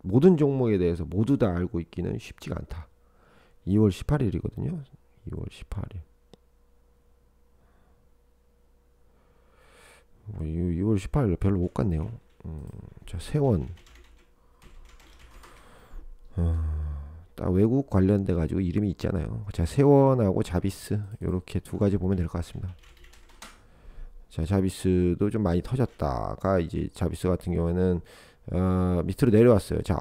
모든 종목에 대해서 모두 다 알고 있기는 쉽지가 않다. 2월 18일이거든요. 2월 18일. 2월 18일 별로 못 갔네요. 자, 세원. 딱 외국 관련돼 가지고 이름이 있잖아요. 자, 세원하고 자비스 이렇게 두 가지 보면 될 것 같습니다. 자, 자비스도 좀 많이 터졌다가 이제 자비스 같은 경우에는 밑으로 내려왔어요. 자,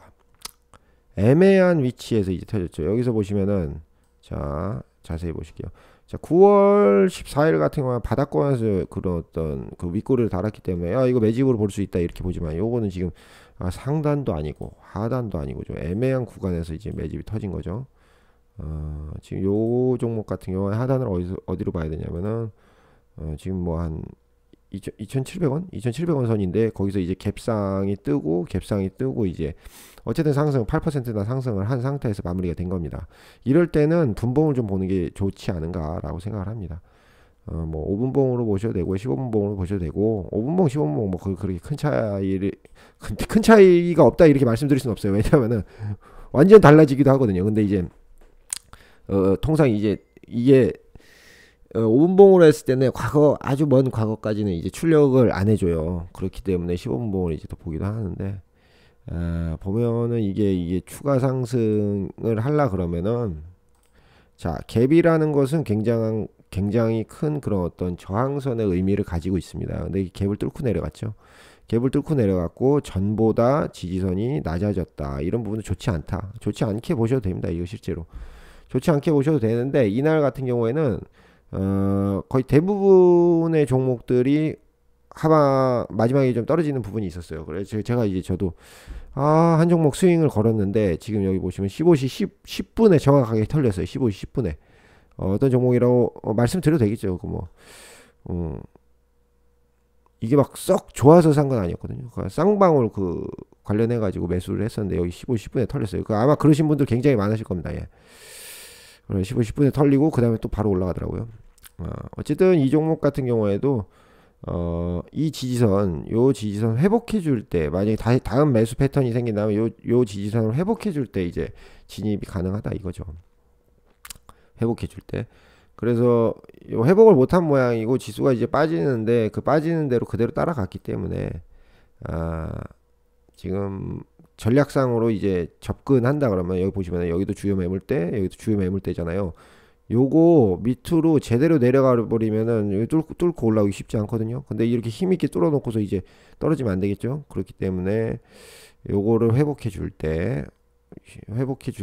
애매한 위치에서 이제 터졌죠. 여기서 보시면은, 자 자세히 보실게요. 자, 9월 14일 같은 경우는 바닥권에서 그런 어떤 그 윗꼬리를 달았기 때문에 이거 매집으로 볼 수 있다 이렇게 보지만, 요거는 지금 상단도 아니고 하단도 아니고 좀 애매한 구간에서 이제 매집이 터진 거죠. 지금 요 종목 같은 경우에 하단을 어디로 봐야 되냐면은 지금 뭐 한 2,700원? 2,700원 선인데, 거기서 이제 갭상이 뜨고 이제 어쨌든 상승 8%나 상승을 한 상태에서 마무리가 된 겁니다. 이럴 때는 분봉을 좀 보는 게 좋지 않은가라고 생각을 합니다. 뭐 5분봉으로 보셔도 되고 15분봉으로 보셔도 되고, 5분봉, 15분봉 뭐 그렇게 큰 차이가 없다 이렇게 말씀드릴 수는 없어요. 왜냐면은 완전 달라지기도 하거든요. 근데 이제 통상 이제 이게 5분봉으로 했을 때는 아주 먼 과거까지는 이제 출력을 안 해줘요. 그렇기 때문에 15분봉을 이제 또 보기도 하는데, 보면은 이게 추가 상승을 하려 그러면은, 자, 갭이라는 것은 굉장히 큰 그런 어떤 저항선의 의미를 가지고 있습니다. 근데 이 갭을 뚫고 내려갔죠. 갭을 뚫고 내려갔고 전보다 지지선이 낮아졌다. 이런 부분은 좋지 않다. 좋지 않게 보셔도 됩니다. 이거 실제로 좋지 않게 보셔도 되는데, 이날 같은 경우에는 거의 대부분의 종목들이 마지막에 좀 떨어지는 부분이 있었어요. 그래서 제가 이제 저도 한 종목 스윙을 걸었는데, 지금 여기 보시면 15시 10분에 정확하게 털렸어요. 15시 10분에 어떤 종목이라고 말씀드려도 되겠죠. 이게 막 썩 좋아서 산 건 아니었거든요. 쌍방울 관련해 가지고 매수를 했었는데 여기 15시 10분에 털렸어요. 아마 그러신 분들 굉장히 많으실 겁니다. 예. 15시 10분에 털리고 그 다음에 또 바로 올라가더라고요. 어쨌든 이 종목 같은 경우에도 이 지지선, 요 지지선 회복해 줄 때, 만약에 다음 매수 패턴이 생긴다면 요 지지선을 회복해 줄 때 이제 진입이 가능하다 이거죠. 회복해 줄 때. 그래서 회복을 못한 모양이고 지수가 이제 빠지는데, 그 빠지는 대로 그대로 따라갔기 때문에 지금 전략상으로 이제 접근한다 그러면, 여기 보시면 여기도 주요 매물대, 여기도 주요 매물대잖아요. 요거 밑으로 제대로 내려가 버리면은 여기 뚫고 올라오기 쉽지 않거든요. 근데 이렇게 힘있게 뚫어 놓고서 이제 떨어지면 안 되겠죠. 그렇기 때문에 요거를 회복해 줄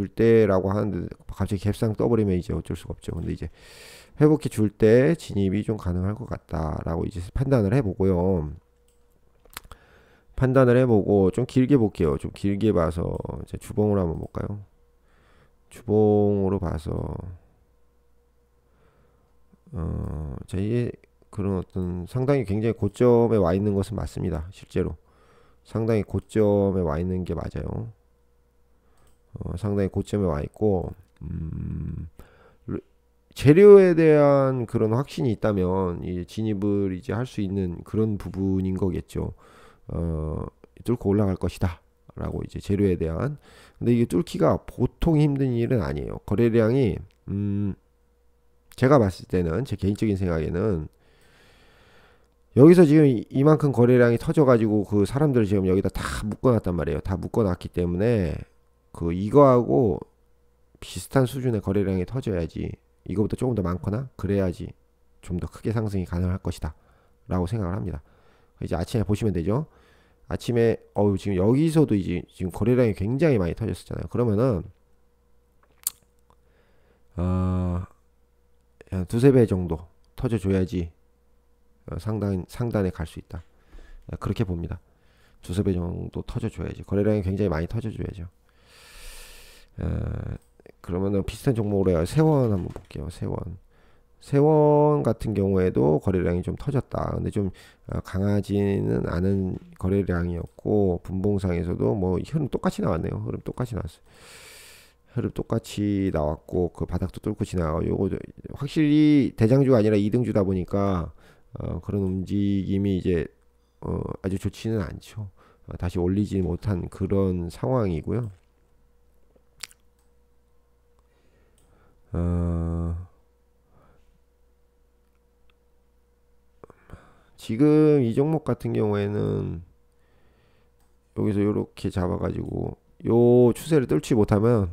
때라고 하는데, 갑자기 갭상 떠버리면 이제 어쩔 수가 없죠. 근데 이제 회복해 줄 때 진입이 좀 가능할 것 같다라고 이제 판단을 해보고요. 좀 길게 볼게요. 좀 길게 봐서 이제 주봉으로 한번 볼까요? 주봉으로 봐서 이게 그런 어떤 상당히 굉장히 고점에 와 있는 것은 맞습니다. 실제로 상당히 고점에 와 있는 게 맞아요. 상당히 고점에 와 있고, 재료에 대한 그런 확신이 있다면 이 진입을 이제 할 수 있는 그런 부분인 거겠죠. 뚫고 올라갈 것이다 라고 이제 재료에 대한. 근데 이게 뚫기가 보통 힘든 일은 아니에요. 거래량이 제가 봤을 때는, 제 개인적인 생각에는 여기서 지금 이만큼 거래량이 터져가지고 그 사람들 지금 여기다 다 묶어놨단 말이에요. 다 묶어놨기 때문에 그 이거하고 비슷한 수준의 거래량이 터져야지, 이거보다 조금 더 많거나 그래야지 좀 더 크게 상승이 가능할 것이다 라고 생각을 합니다. 이제 아침에 보시면 되죠. 아침에 지금 여기서도 이제 지금 거래량이 굉장히 많이 터졌었잖아요. 그러면은 한 두세 배 정도 터져줘야지 상단에 갈 수 있다, 그렇게 봅니다. 두세 배 정도 터져줘야지, 거래량이 굉장히 많이 터져줘야죠. 그러면은 비슷한 종목으로 세원 한번 볼게요. 세원 같은 경우에도 거래량이 좀 터졌다. 근데 좀 강하지는 않은 거래량이었고, 분봉상에서도 뭐 흐름 똑같이 나왔네요. 흐름 똑같이 나왔어요. 흐름 똑같이 나왔고, 그 바닥도 뚫고 지나가고, 요거 확실히 대장주가 아니라 이등주다 보니까 그런 움직임이 이제 아주 좋지는 않죠. 다시 올리지 못한 그런 상황이고요. 지금 이 종목 같은 경우에는 여기서 이렇게 잡아가지고 요 추세를 뚫지 못하면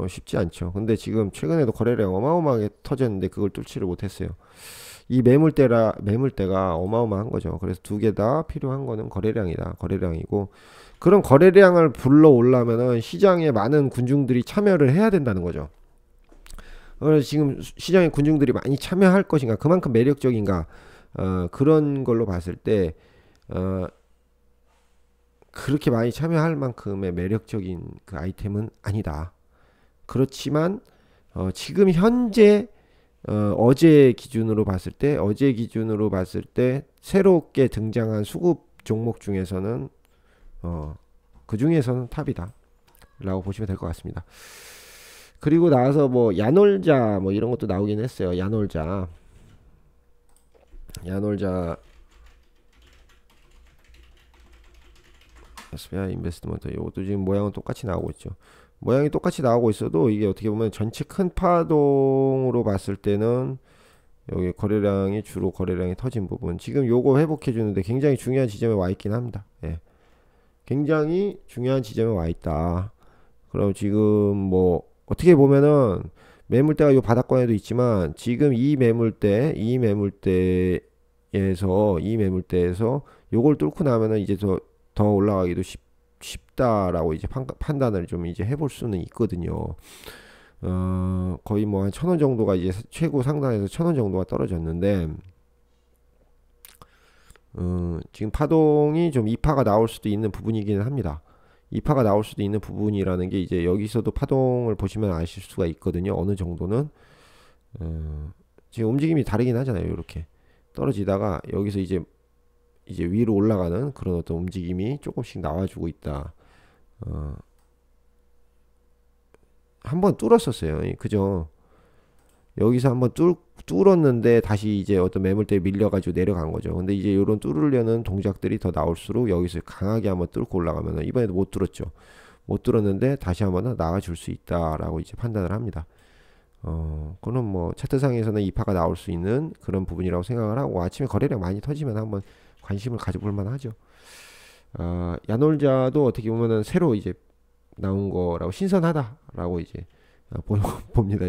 쉽지 않죠. 근데 지금 최근에도 거래량 어마어마하게 터졌는데 그걸 뚫지를 못했어요. 이 매물대가 어마어마한 거죠. 그래서 두 개 다 필요한 거는 거래량이고, 그런 거래량을 불러 올라면은 시장에 많은 군중들이 참여를 해야 된다는 거죠. 그래서 지금 시장에 군중들이 많이 참여할 것인가, 그만큼 매력적인가, 그런 걸로 봤을 때 그렇게 많이 참여할 만큼의 매력적인 그 아이템은 아니다. 그렇지만 지금 현재 어제 기준으로 봤을 때 새롭게 등장한 수급 종목 중에서는 그 중에서는 탑이다 라고 보시면 될 것 같습니다. 그리고 나와서 뭐 야놀자 뭐 이런 것도 나오긴 했어요. 야놀자 SBI 인베스트먼트, 이것도 지금 모양은 똑같이 나오고 있죠. 모양이 똑같이 나오고 있어도 이게 어떻게 보면 전체 큰 파동으로 봤을 때는 여기 주로 거래량이 터진 부분, 지금 요거 회복해 주는데 굉장히 중요한 지점에 와 있긴 합니다. 예. 굉장히 중요한 지점에 와 있다. 그럼 지금 뭐 어떻게 보면은 매물대가 요 바닥권에도 있지만, 지금 이 매물대에서 요걸 뚫고 나면은 이제 더 올라가기도 쉽다라고 이제 판단을 좀 이제 해볼 수는 있거든요. 거의 뭐 한 1,000원 정도가 이제 최고 상단에서 1,000원 정도가 떨어졌는데, 지금 파동이 좀 이파가 나올 수도 있는 부분이기는 합니다. 이파가 나올 수도 있는 부분이라는 게 이제 여기서도 파동을 보시면 아실 수가 있거든요. 어느 정도는 지금 움직임이 다르긴 하잖아요. 이렇게 떨어지다가 여기서 이제 위로 올라가는 그런 어떤 움직임이 조금씩 나와주고 있다. 한번 뚫었었어요. 그죠? 여기서 한번 뚫었는데 다시 이제 어떤 매물대에 밀려가지고 내려간 거죠. 근데 이제 이런 뚫으려는 동작들이 더 나올수록 여기서 강하게 한번 뚫고 올라가면, 이번에도 못 뚫었죠. 못 뚫었는데 다시 한번 나와줄 수 있다라고 이제 판단을 합니다. 그는 뭐 차트상에서는 이파가 나올 수 있는 그런 부분이라고 생각을 하고, 아침에 거래량 많이 터지면 한번 관심을 가져볼 만하죠. 야놀자도 어떻게 보면은 새로 이제 나온 거라고, 신선하다라고 이제 봅니다.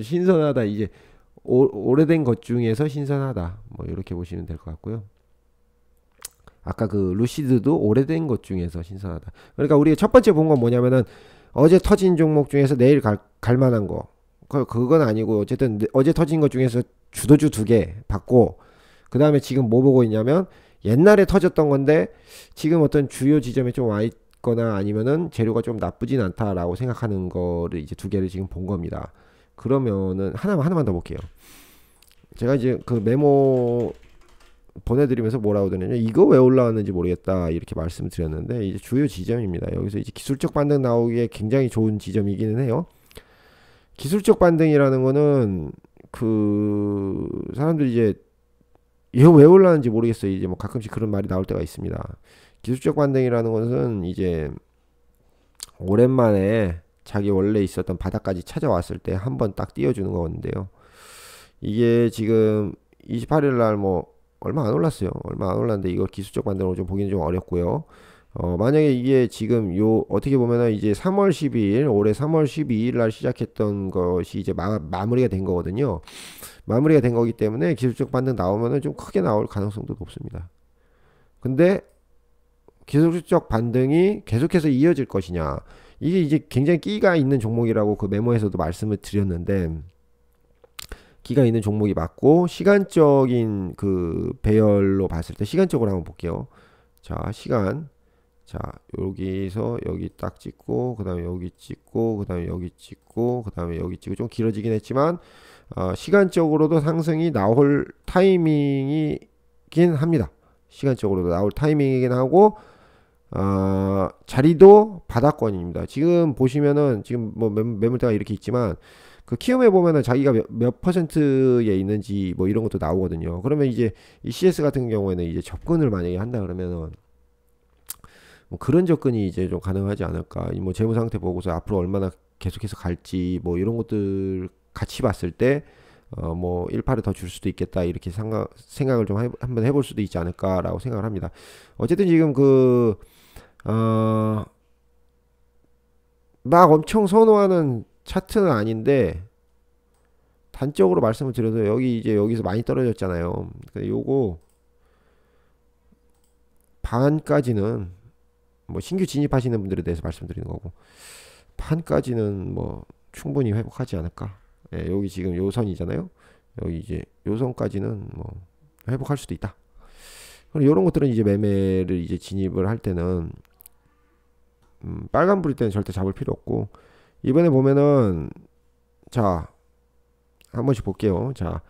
신선하다, 이제 오래된 것 중에서 신선하다, 뭐 이렇게 보시면 될 것 같고요. 아까 그 루시드도 오래된 것 중에서 신선하다. 그러니까 우리가 첫 번째 본 건 뭐냐면은 어제 터진 종목 중에서 내일 갈 만한 거, 그건 아니고, 어쨌든 어제 터진 것 중에서 주도주 2개 받고, 그 다음에 지금 뭐 보고 있냐면 옛날에 터졌던 건데 지금 어떤 주요 지점에 좀 와 있거나 아니면은 재료가 좀 나쁘진 않다라고 생각하는 거를 이제 2개를 지금 본 겁니다. 그러면은 하나만 더 볼게요. 제가 이제 그 메모 보내드리면서 뭐라고 드렸냐면 이거 왜 올라왔는지 모르겠다 이렇게 말씀을 드렸는데 이제 주요 지점입니다. 여기서 이제 기술적 반등 나오기에 굉장히 좋은 지점이기는 해요. 기술적 반등이라는 거는 그 사람들이 이제 이거 왜 올라왔는지 모르겠어요. 이제 뭐 가끔씩 그런 말이 나올 때가 있습니다. 기술적 반등이라는 것은 이제 오랜만에 자기 원래 있었던 바닥까지 찾아왔을 때 한번 딱 띄워주는 거였는데요. 이게 지금 28일 날 뭐 얼마 안 올랐어요. 얼마 안 올랐는데 이거 기술적 반등으로 좀 보기는 좀 어렵고요. 만약에 이게 지금 요 어떻게 보면은 이제 3월 12일 올해 3월 12일 날 시작했던 것이 이제 마무리가 된 거거든요. 마무리가 된 거기 때문에 기술적 반등 나오면은 좀 크게 나올 가능성도 높습니다. 근데 기술적 반등이 계속해서 이어질 것이냐, 이게 이제 굉장히 끼가 있는 종목이라고 그 메모에서도 말씀을 드렸는데, 끼가 있는 종목이 맞고 시간적인 그 배열로 봤을 때 시간적으로 한번 볼게요. 자, 시간. 자, 여기서 여기 딱 찍고 그 다음에 여기 찍고 그 다음에 여기 찍고 그 다음에 여기 찍고 좀 길어지긴 했지만 시간적으로도 상승이 나올 타이밍이긴 합니다. 시간적으로도 나올 타이밍이긴 하고 자리도 바닥권입니다. 지금 보시면은 지금 뭐 매물대가 이렇게 있지만 그 키움에 보면은 자기가 몇 퍼센트에 있는지 뭐 이런 것도 나오거든요. 그러면 이제 이 CS 같은 경우에는 이제 접근을 만약에 한다 그러면은 뭐 그런 접근이 이제 좀 가능하지 않을까. 뭐 재무 상태 보고서 앞으로 얼마나 계속해서 갈지 뭐 이런 것들 같이 봤을 때 뭐 1파를 더 줄 수도 있겠다 이렇게 생각을 좀 한번 해볼 수도 있지 않을까라고 생각을 합니다. 어쨌든 지금 막 엄청 선호하는 차트는 아닌데 단적으로 말씀을 드려서 여기서 많이 떨어졌잖아요. 근데 요거 반까지는 뭐 신규 진입하시는 분들에 대해서 말씀드리는 거고, 반까지는 뭐 충분히 회복하지 않을까. 예, 여기 지금 요 선이잖아요. 여기 이제 요 선까지는 뭐 회복할 수도 있다. 그리고 이런 것들은 이제 매매를 이제 진입을 할 때는 빨간불일 때는 절대 잡을 필요 없고, 이번에 보면은 자 한 번씩 볼게요. 자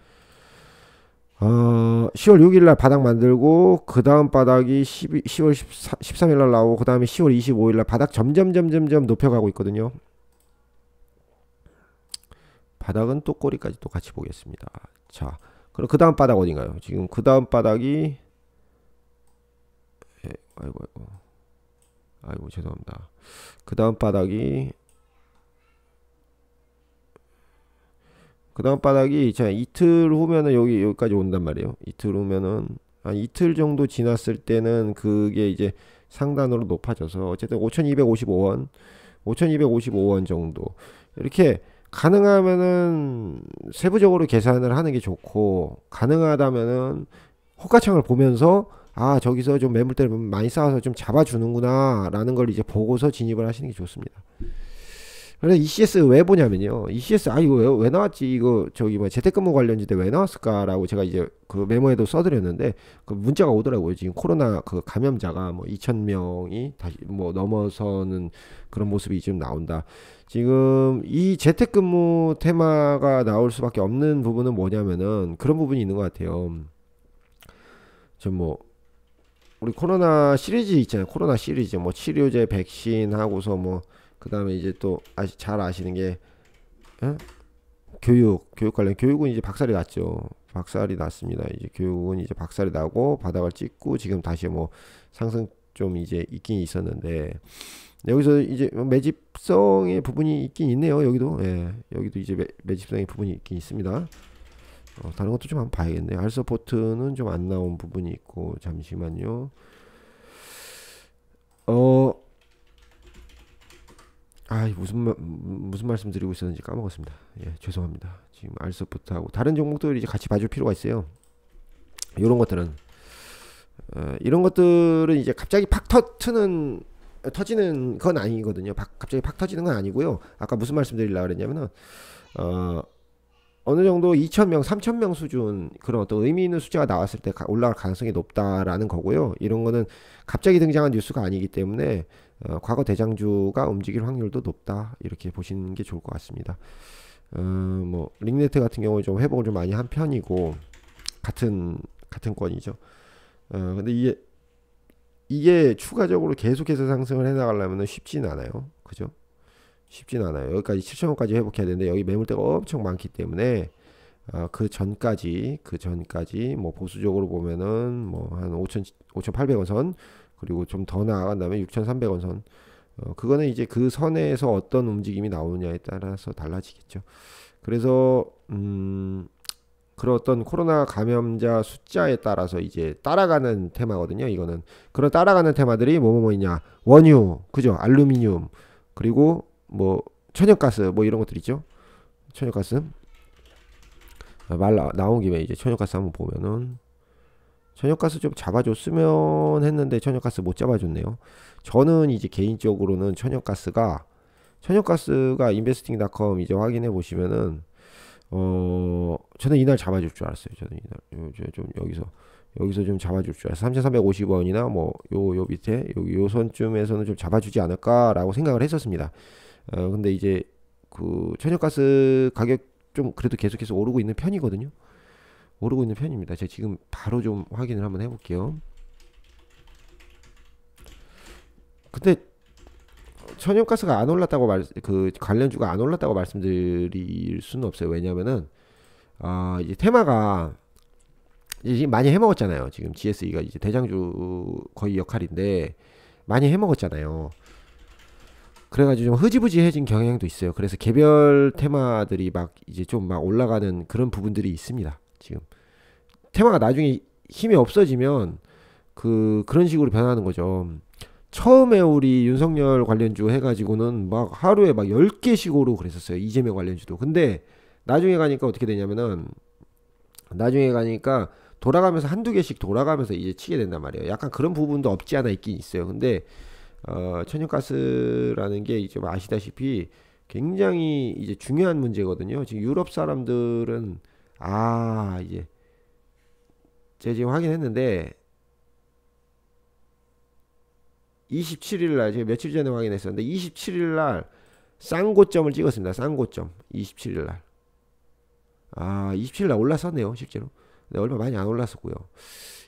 10월 6일날 바닥 만들고 그 다음 바닥이 10월 13일날 나오고 그 다음에 10월 25일날 바닥 점점 높여가고 있거든요. 바닥은 또 꼬리까지 또 같이 보겠습니다. 자, 그럼 그 다음 바닥 어딘가요? 지금 그 다음 바닥이 아이고 죄송합니다. 그 다음 바닥이 자 이틀 후면은 여기까지 온단 말이에요. 이틀 후면은 한 이틀 정도 지났을 때는 그게 이제 상단으로 높아져서 어쨌든 5255원 정도 이렇게 가능하면은 세부적으로 계산을 하는 게 좋고, 가능하다면은 호가창을 보면서 저기서 좀 매물대를 많이 쌓아서 좀 잡아주는구나 라는 걸 이제 보고서 진입을 하시는 게 좋습니다. 그래서 ECS 왜 보냐면요, ECS 이거 왜 나왔지, 이거 저기 뭐 재택근무 관련지대 왜 나왔을까라고 제가 이제 그 메모에도 써드렸는데 그 문자가 오더라고요. 지금 코로나 그 감염자가 뭐 2,000명이 다시 뭐 넘어서는 그런 모습이 지금 나온다. 지금 이 재택근무 테마가 나올 수밖에 없는 부분은 뭐냐면은 그런 부분이 있는 것 같아요. 좀 뭐 우리 코로나 시리즈 있잖아요. 코로나 시리즈 뭐 치료제, 백신 하고서 뭐 그 다음에 이제 또 잘 아시는 게 교육 관련, 교육은 이제 박살이 났죠. 박살이 났습니다. 이제 교육은 이제 박살이 나고 바닥을 찍고 지금 다시 뭐 상승 좀 이제 있긴 있었는데, 여기서 이제 매집성의 부분이 있긴 있네요. 여기도 여기도 이제 매집성의 부분이 있긴 있습니다. 다른 것도 좀 한번 봐야겠네요. 알서포트는 좀 안 나온 부분이 있고, 잠시만요. 무슨 말씀 드리고 있었는지 까먹었습니다. 예, 죄송합니다. 지금 알서포트하고 다른 종목들 이제 같이 봐줄 필요가 있어요. 이런 것들은 이런 것들은 이제 갑자기 팍 터지는 건 아니거든요. 갑자기 팍 터지는 건 아니고요. 아까 무슨 말씀 드리려고 그랬냐면은 어느 정도 2,000명, 3,000명 수준 그런 어떤 의미 있는 숫자가 나왔을 때 올라갈 가능성이 높다라는 거고요. 이런 거는 갑자기 등장한 뉴스가 아니기 때문에 과거 대장주가 움직일 확률도 높다, 이렇게 보시는 게 좋을 것 같습니다. 뭐 링네트 같은 경우에 좀 회복을 좀 많이 한 편이고 같은 건이죠. 근데 이게 추가적으로 계속해서 상승을 해 나가려면 쉽진 않아요. 그죠? 쉽진 않아요. 여기까지 7,000원까지 회복해야 되는데 여기 매물대가 엄청 많기 때문에 그 전까지 뭐 보수적으로 보면은 뭐 한 5,800원 선, 그리고 좀 더 나아간다면 6,300원 선. 그거는 이제 그 선에서 어떤 움직임이 나오느냐에 따라서 달라지겠죠. 그래서 그런 어떤 코로나 감염자 숫자에 따라서 이제 따라가는 테마거든요. 이거는 그런 따라가는 테마들이 뭐뭐뭐냐, 원유, 그죠? 알루미늄, 그리고 뭐 천연가스, 뭐 이런 것들 있죠. 천연가스. 나온 김에 이제 천연가스 한번 보면은, 천연가스 좀 잡아줬으면 했는데 천연가스 못 잡아줬네요. 저는 이제 개인적으로는 천연가스가 investing.com 이제 확인해 보시면은 저는 이날 잡아줄 줄 알았어요. 저는 이날 좀 여기서 좀 잡아줄 줄 알았어요. 3,350원이나 뭐 요 밑에 요 선쯤에서는 좀 잡아주지 않을까라고 생각을 했었습니다. 근데 이제 그 천연가스 가격 좀 그래도 계속해서 오르고 있는 편이거든요. 오르고 있는 편입니다. 제가 지금 바로 좀 확인을 한번 해볼게요. 근데 천연가스가 안 올랐다고 그 관련주가 안 올랐다고 말씀드릴 수는 없어요. 왜냐면은 이제 테마가 이제 많이 해먹었잖아요. 지금 GSE가 이제 대장주 거의 역할인데 많이 해먹었잖아요. 그래가지고 좀 흐지부지해진 경향도 있어요. 그래서 개별 테마들이 막 이제 좀 막 올라가는 그런 부분들이 있습니다. 지금 테마가 나중에 힘이 없어지면 그런 식으로 변하는 거죠. 처음에 우리 윤석열 관련주 해가지고는 막 하루에 막 10개씩 오르고 그랬었어요. 이재명 관련주도. 근데 나중에 가니까 어떻게 되냐면은, 나중에 가니까 돌아가면서 한두 개씩 돌아가면서 이제 치게 된단 말이에요. 약간 그런 부분도 없지 않아 있긴 있어요. 근데 천연가스라는 게 좀 아시다시피 굉장히 이제 중요한 문제거든요. 지금 유럽 사람들은 이제 제가 지금 확인했는데 27일 날, 제가 며칠 전에 확인했었는데 27일 날 쌍고점을 찍었습니다. 쌍고점 27일 날. 27일 날 올랐었네요, 실제로. 근데 얼마 많이 안 올랐었고요.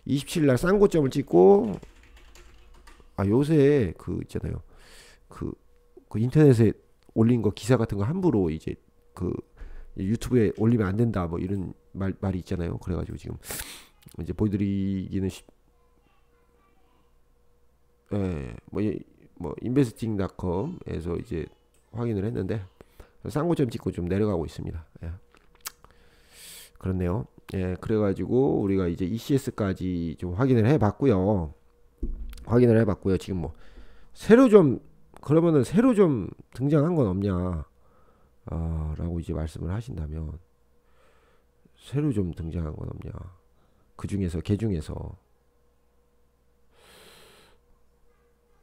27일 날 쌍고점을 찍고, 요새 그 있잖아요. 그 인터넷에 올린 거 기사 같은 거 함부로 이제 그 유튜브에 올리면 안 된다 뭐 이런 말이 있잖아요. 그래가지고 지금 이제 보여드리기는 뭐 investing.com에서 이제 확인을 했는데 쌍고점 찍고 좀 내려가고 있습니다. 그렇네요. 그래가지고 우리가 이제 ECS까지 좀 확인을 해봤고요. 지금 뭐 새로 좀 등장한 건 없냐 라고 이제 말씀을 하신다면, 새로 좀 등장한 건 없냐, 개 중에서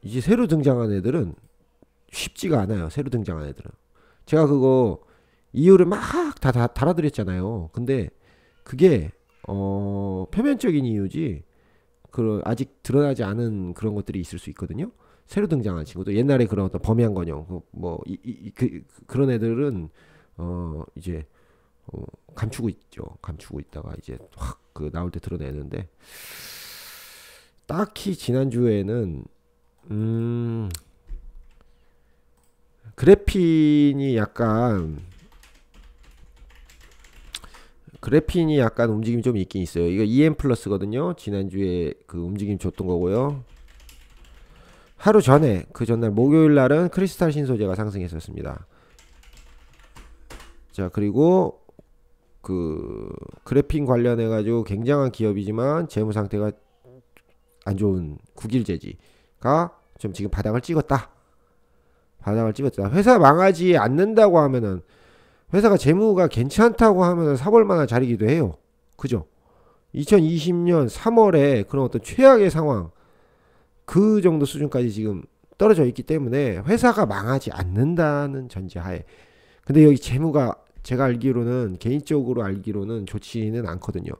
이제 새로 등장한 애들은 쉽지가 않아요. 새로 등장한 애들은 제가 그거 이유를 막 다 달아드렸잖아요. 근데 그게 표면적인 이유지, 아직 드러나지 않은 그런 것들이 있을 수 있거든요. 새로 등장한 친구도 옛날에 그런 어떤 범양 건영 그런 애들은 이제 감추고 있죠. 감추고 있다가 이제 확 나올 때 드러내는데, 딱히 지난주에는 그래핀이 약간 움직임이 좀 있긴 있어요. 이거 EM 플러스거든요. 지난주에 그 움직임 줬던 거고요. 하루 전에, 그 전날 목요일 날은 크리스탈 신소재가 상승했었습니다. 자, 그리고 그 그래핀 관련해 가지고 굉장한 기업이지만 재무 상태가 안 좋은 국일제지가 좀 지금 바닥을 찍었다. 회사 망하지 않는다고 하면은, 회사가 재무가 괜찮다고 하면 사볼 만한 자리기도 해요. 그죠? 2020년 3월에 그런 어떤 최악의 상황, 그 정도 수준까지 지금 떨어져 있기 때문에 회사가 망하지 않는다는 전제하에. 근데 여기 재무가 제가 개인적으로 알기로는 좋지는 않거든요.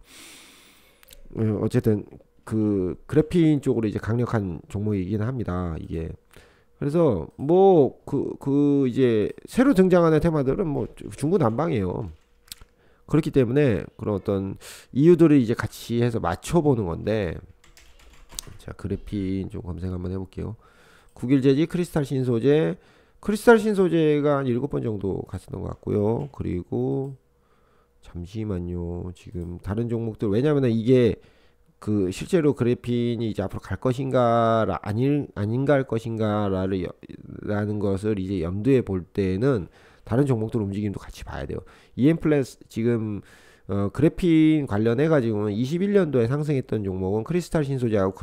어쨌든 그 그래핀 쪽으로 이제 강력한 종목이긴 합니다. 이게 그래서 뭐 이제 새로 등장하는 테마들은 뭐 중구난방이에요. 그렇기 때문에 그런 어떤 이유들을 이제 같이 해서 맞춰보는 건데, 자 그래핀 좀 검색 한번 해볼게요. 국일 재지, 크리스탈 신소재, 크리스탈 신소재가 한 7번 정도 갔었던 것 같고요. 그리고 잠시만요. 지금 다른 종목들, 왜냐면은 이게 그 실제로 그래핀이 이제 앞으로 갈 것인가 아닌가 할 것인가라는 것을 이제 염두에 볼 때는 다른 종목들 움직임도 같이 봐야 돼요. EM플러스 지금 그래핀 관련해 가지고는 21년도에 상승했던 종목은 크리스탈 신소재하고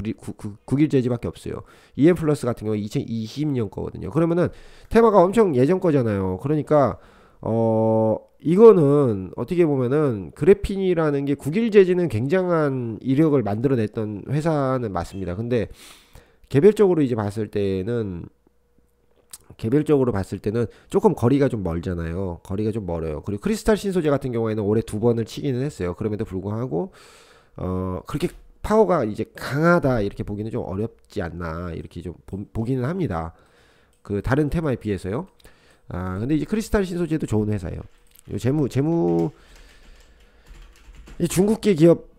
국일 재지밖에 없어요. EM플러스 같은 경우 2020년 거거든요. 그러면은 테마가 엄청 예전 거잖아요. 그러니까 이거는 어떻게 보면은 그래핀이라는 게 국일 재지는 굉장한 이력을 만들어냈던 회사는 맞습니다. 근데 개별적으로 이제 봤을 때는 조금 거리가 좀 멀잖아요. 거리가 좀 멀어요. 그리고 크리스탈 신소재 같은 경우에는 올해 2번을 치기는 했어요. 그럼에도 불구하고 그렇게 파워가 이제 강하다 이렇게 보기는 좀 어렵지 않나 이렇게 좀 보기는 합니다. 그 다른 테마에 비해서요. 근데 이제 크리스탈 신소재도 좋은 회사예요. 이 중국계 기업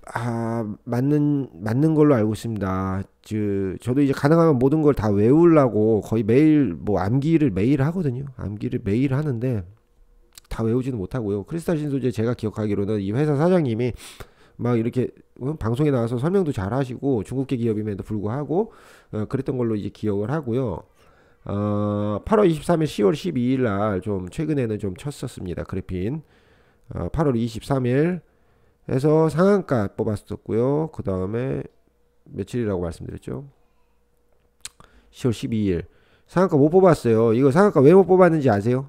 맞는 걸로 알고 있습니다. 저도 이제 가능하면 모든 걸 다 외우려고 거의 매일 뭐 암기를 매일 하거든요. 암기를 매일 하는데 다 외우지는 못하고요. 크리스탈 신소재 제가 기억하기로는 이 회사 사장님이 막 이렇게 방송에 나와서 설명도 잘 하시고 중국계 기업임에도 불구하고 그랬던 걸로 이제 기억을 하고요. 8월 23일, 10월 12일 날 좀 최근에는 좀 쳤었습니다. 그래핀 8월 23일 해서 상한가 뽑았었고요. 그 다음에 며칠이라고 말씀드렸죠? 10월 12일 상한가 못 뽑았어요. 이거 상한가 왜 못 뽑았는지 아세요?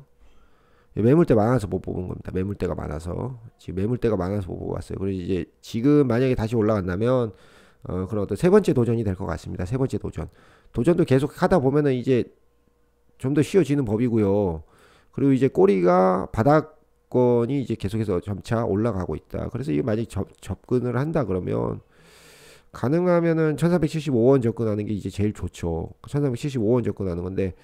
매물대 많아서 못 뽑은 겁니다. 매물대가 많아서 지금 매물대가 많아서 못 뽑았어요. 그래서 이제 지금 만약에 다시 올라간다면 그런 어떤 세 번째 도전이 될 것 같습니다. 세 번째 도전도 계속 하다 보면은 이제 좀 더 쉬워지는 법이고요. 그리고 이제 꼬리가 바닥권이 이제 계속해서 점차 올라가고 있다. 그래서 이게 만약 접근을 한다 그러면 가능하면은 1475원 접근하는 게 이제 제일 좋죠. 1475원 접근하는 건데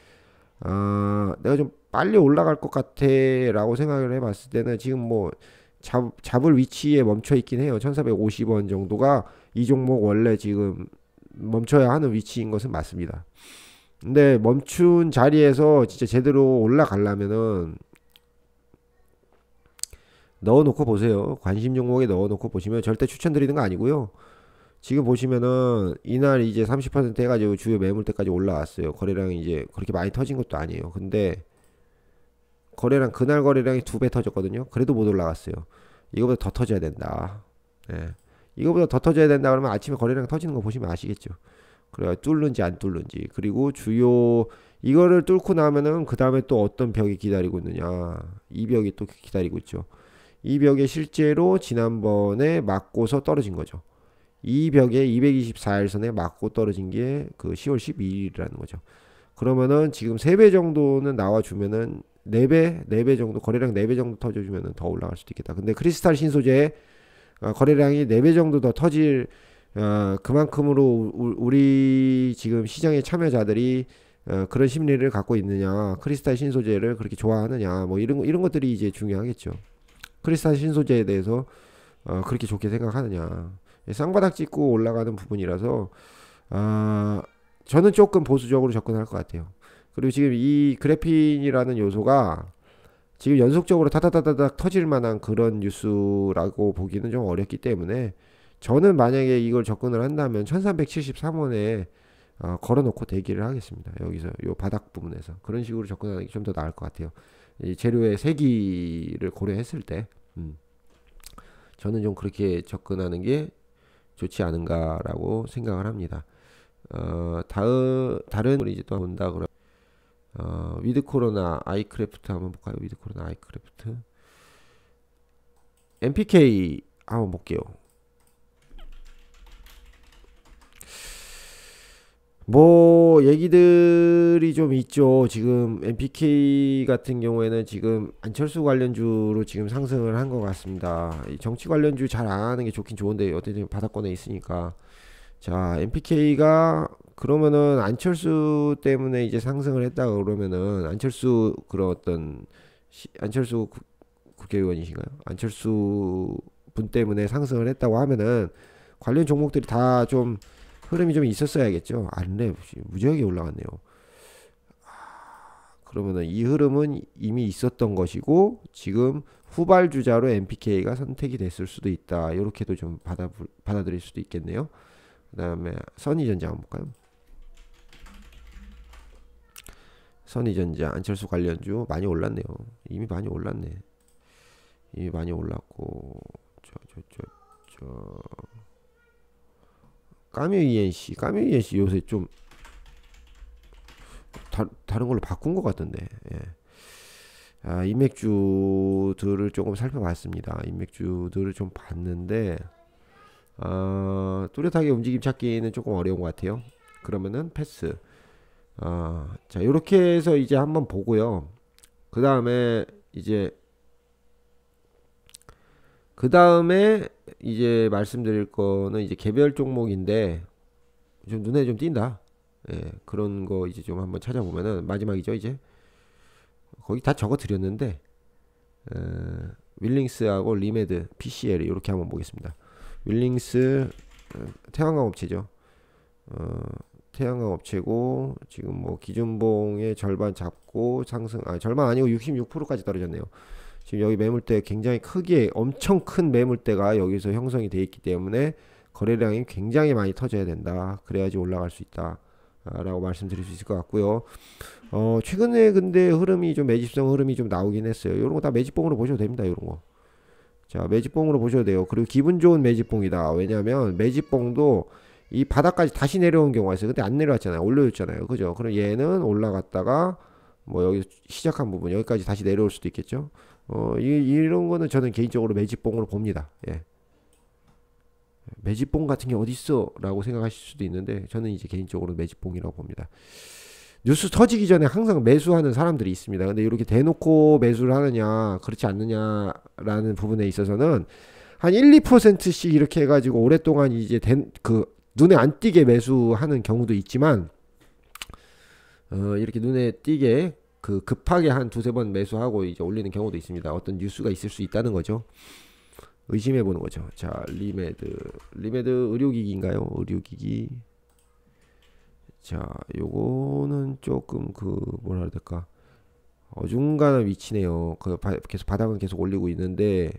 내가 좀 빨리 올라갈 것 같아 라고 생각을 해봤을 때는 지금 뭐 잡을 위치에 멈춰 있긴 해요. 1450원 정도가 이 종목 원래 지금 멈춰야 하는 위치인 것은 맞습니다. 근데 멈춘 자리에서 진짜 제대로 올라가려면은 넣어놓고 보세요. 관심 종목에 넣어놓고 보시면 절대 추천드리는 거 아니고요. 지금 보시면은 이날 이제 30% 해가지고 주요 매물대까지 올라왔어요. 거래량이 이제 그렇게 많이 터진 것도 아니에요. 근데 그날 거래량이 2배 터졌거든요. 그래도 못 올라갔어요. 이거보다 더 터져야 된다. 예. 이거보다 더 터져야 된다 그러면 아침에 거래량 터지는 거 보시면 아시겠죠. 그래 뚫는지 안 뚫는지. 그리고 이거를 뚫고 나면은 그 다음에 또 어떤 벽이 기다리고 있느냐. 이 벽이 또 기다리고 있죠. 이 벽에 실제로 지난번에 맞고서 떨어진 거죠. 이 벽에 224일선에 맞고 떨어진 게 그 10월 12일이라는 거죠. 그러면은 지금 3배 정도는 나와주면은 4배 정도, 거래량 4배 정도 터져주면은 더 올라갈 수도 있겠다. 근데 크리스탈 신소재 거래량이 4배 정도 더 터질 그만큼으로 우리 지금 시장의 참여자들이 그런 심리를 갖고 있느냐, 크리스탈 신소재를 그렇게 좋아하느냐, 뭐 이런 것들이 이제 중요하겠죠. 크리스탈 신소재에 대해서 그렇게 좋게 생각하느냐. 쌍바닥 찍고 올라가는 부분이라서 저는 조금 보수적으로 접근할 것 같아요. 그리고 지금 이 그래핀이라는 요소가 지금 연속적으로 타다다다닥 터질 만한 그런 뉴스라고 보기는 좀 어렵기 때문에 저는 만약에 이걸 접근을 한다면 1373원에 걸어놓고 대기를 하겠습니다. 여기서 요 바닥 부분에서 그런 식으로 접근하는 게 좀 더 나을 것 같아요. 이 재료의 세기를 고려했을 때 저는 좀 그렇게 접근하는 게 좋지 않은가라고 생각을 합니다. 다른 우리 이제 또 본다 그러면 위드 코로나 아이크래프트 한번 볼까요? 위드 코로나 아이크래프트 MPK 한번 볼게요. 뭐 얘기들이 좀 있죠. 지금 MPK 같은 경우에는 지금 안철수 관련주로 지금 상승을 한 것 같습니다. 이 정치 관련주 잘 안 하는 게 좋긴 좋은데 어쨌든 바닥권에 있으니까 자, MPK가 그러면은 안철수 때문에 이제 상승을 했다 그러면은 안철수 그런 어떤 안철수 국회의원이신가요? 안철수 분 때문에 상승을 했다고 하면은 관련 종목들이 다 좀 흐름이 좀 있었어야겠죠. 안래 무지하게 올라갔네요. 그러면은 이 흐름은 이미 있었던 것이고 지금 후발주자로 MPK가 선택이 됐을 수도 있다. 이렇게도 좀 받아들일 수도 있겠네요. 그 다음에 선의전자 한번 볼까요? 선의전자 안철수 관련주 많이 올랐네요. 이미 많이 올랐네. 이미 많이 올랐고 저 까뮤 ENC 요새 좀 다른 걸로 바꾼 것 같던데. 예. 아, 인맥주들을 조금 살펴봤습니다. 인맥주들을 좀 봤는데 뚜렷하게 움직임 찾기는 조금 어려운 것 같아요. 그러면은 패스. 자, 이렇게 해서 이제 한번 보고요. 그 다음에 이제 말씀드릴 거는 이제 개별 종목인데 좀 눈에 좀 띈다. 예, 그런 거 이제 좀 한번 찾아보면은 마지막이죠. 이제 거기 다 적어 드렸는데 윌링스하고 리메드, PCL 이렇게 한번 보겠습니다. 윌링스 태양광 업체죠. 태양광 업체고 지금 뭐 기준봉의 절반 잡고 상승, 절반 아니고 66%까지 떨어졌네요. 지금 여기 매물대 굉장히 크게 엄청 큰 매물대가 여기서 형성이 되어 있기 때문에 거래량이 굉장히 많이 터져야 된다. 그래야지 올라갈 수 있다. 라고 말씀드릴 수 있을 것 같고요. 최근에 근데 흐름이 좀 매집성 흐름이 좀 나오긴 했어요. 이런 거 다 매집봉으로 보셔도 됩니다. 이런 거. 자, 매집봉으로 보셔도 돼요. 그리고 기분 좋은 매집봉이다. 왜냐면 매집봉도 이 바닥까지 다시 내려온 경우가 있어요. 근데 안 내려왔잖아요. 올려줬잖아요. 그죠? 그럼 얘는 올라갔다가 뭐 여기 시작한 부분 여기까지 다시 내려올 수도 있겠죠. 이런 거는 저는 개인적으로 매집봉으로 봅니다. 예. 매집봉 같은 게 어딨어? 라고 생각하실 수도 있는데 저는 이제 개인적으로 매집봉이라고 봅니다. 뉴스 터지기 전에 항상 매수하는 사람들이 있습니다. 근데 이렇게 대놓고 매수를 하느냐 그렇지 않느냐라는 부분에 있어서는 한 1, 2%씩 이렇게 해가지고 오랫동안 이제 눈에 안 띄게 매수하는 경우도 있지만 이렇게 눈에 띄게 급하게 한 두세 번 매수하고 이제 올리는 경우도 있습니다. 어떤 뉴스가 있을 수 있다는 거죠. 의심해 보는 거죠. 자, 리메드 의료기기인가요? 의료기기. 자, 요거는 조금 뭐라 해야 될까? 어중간한 위치네요. 계속 바닥은 계속 올리고 있는데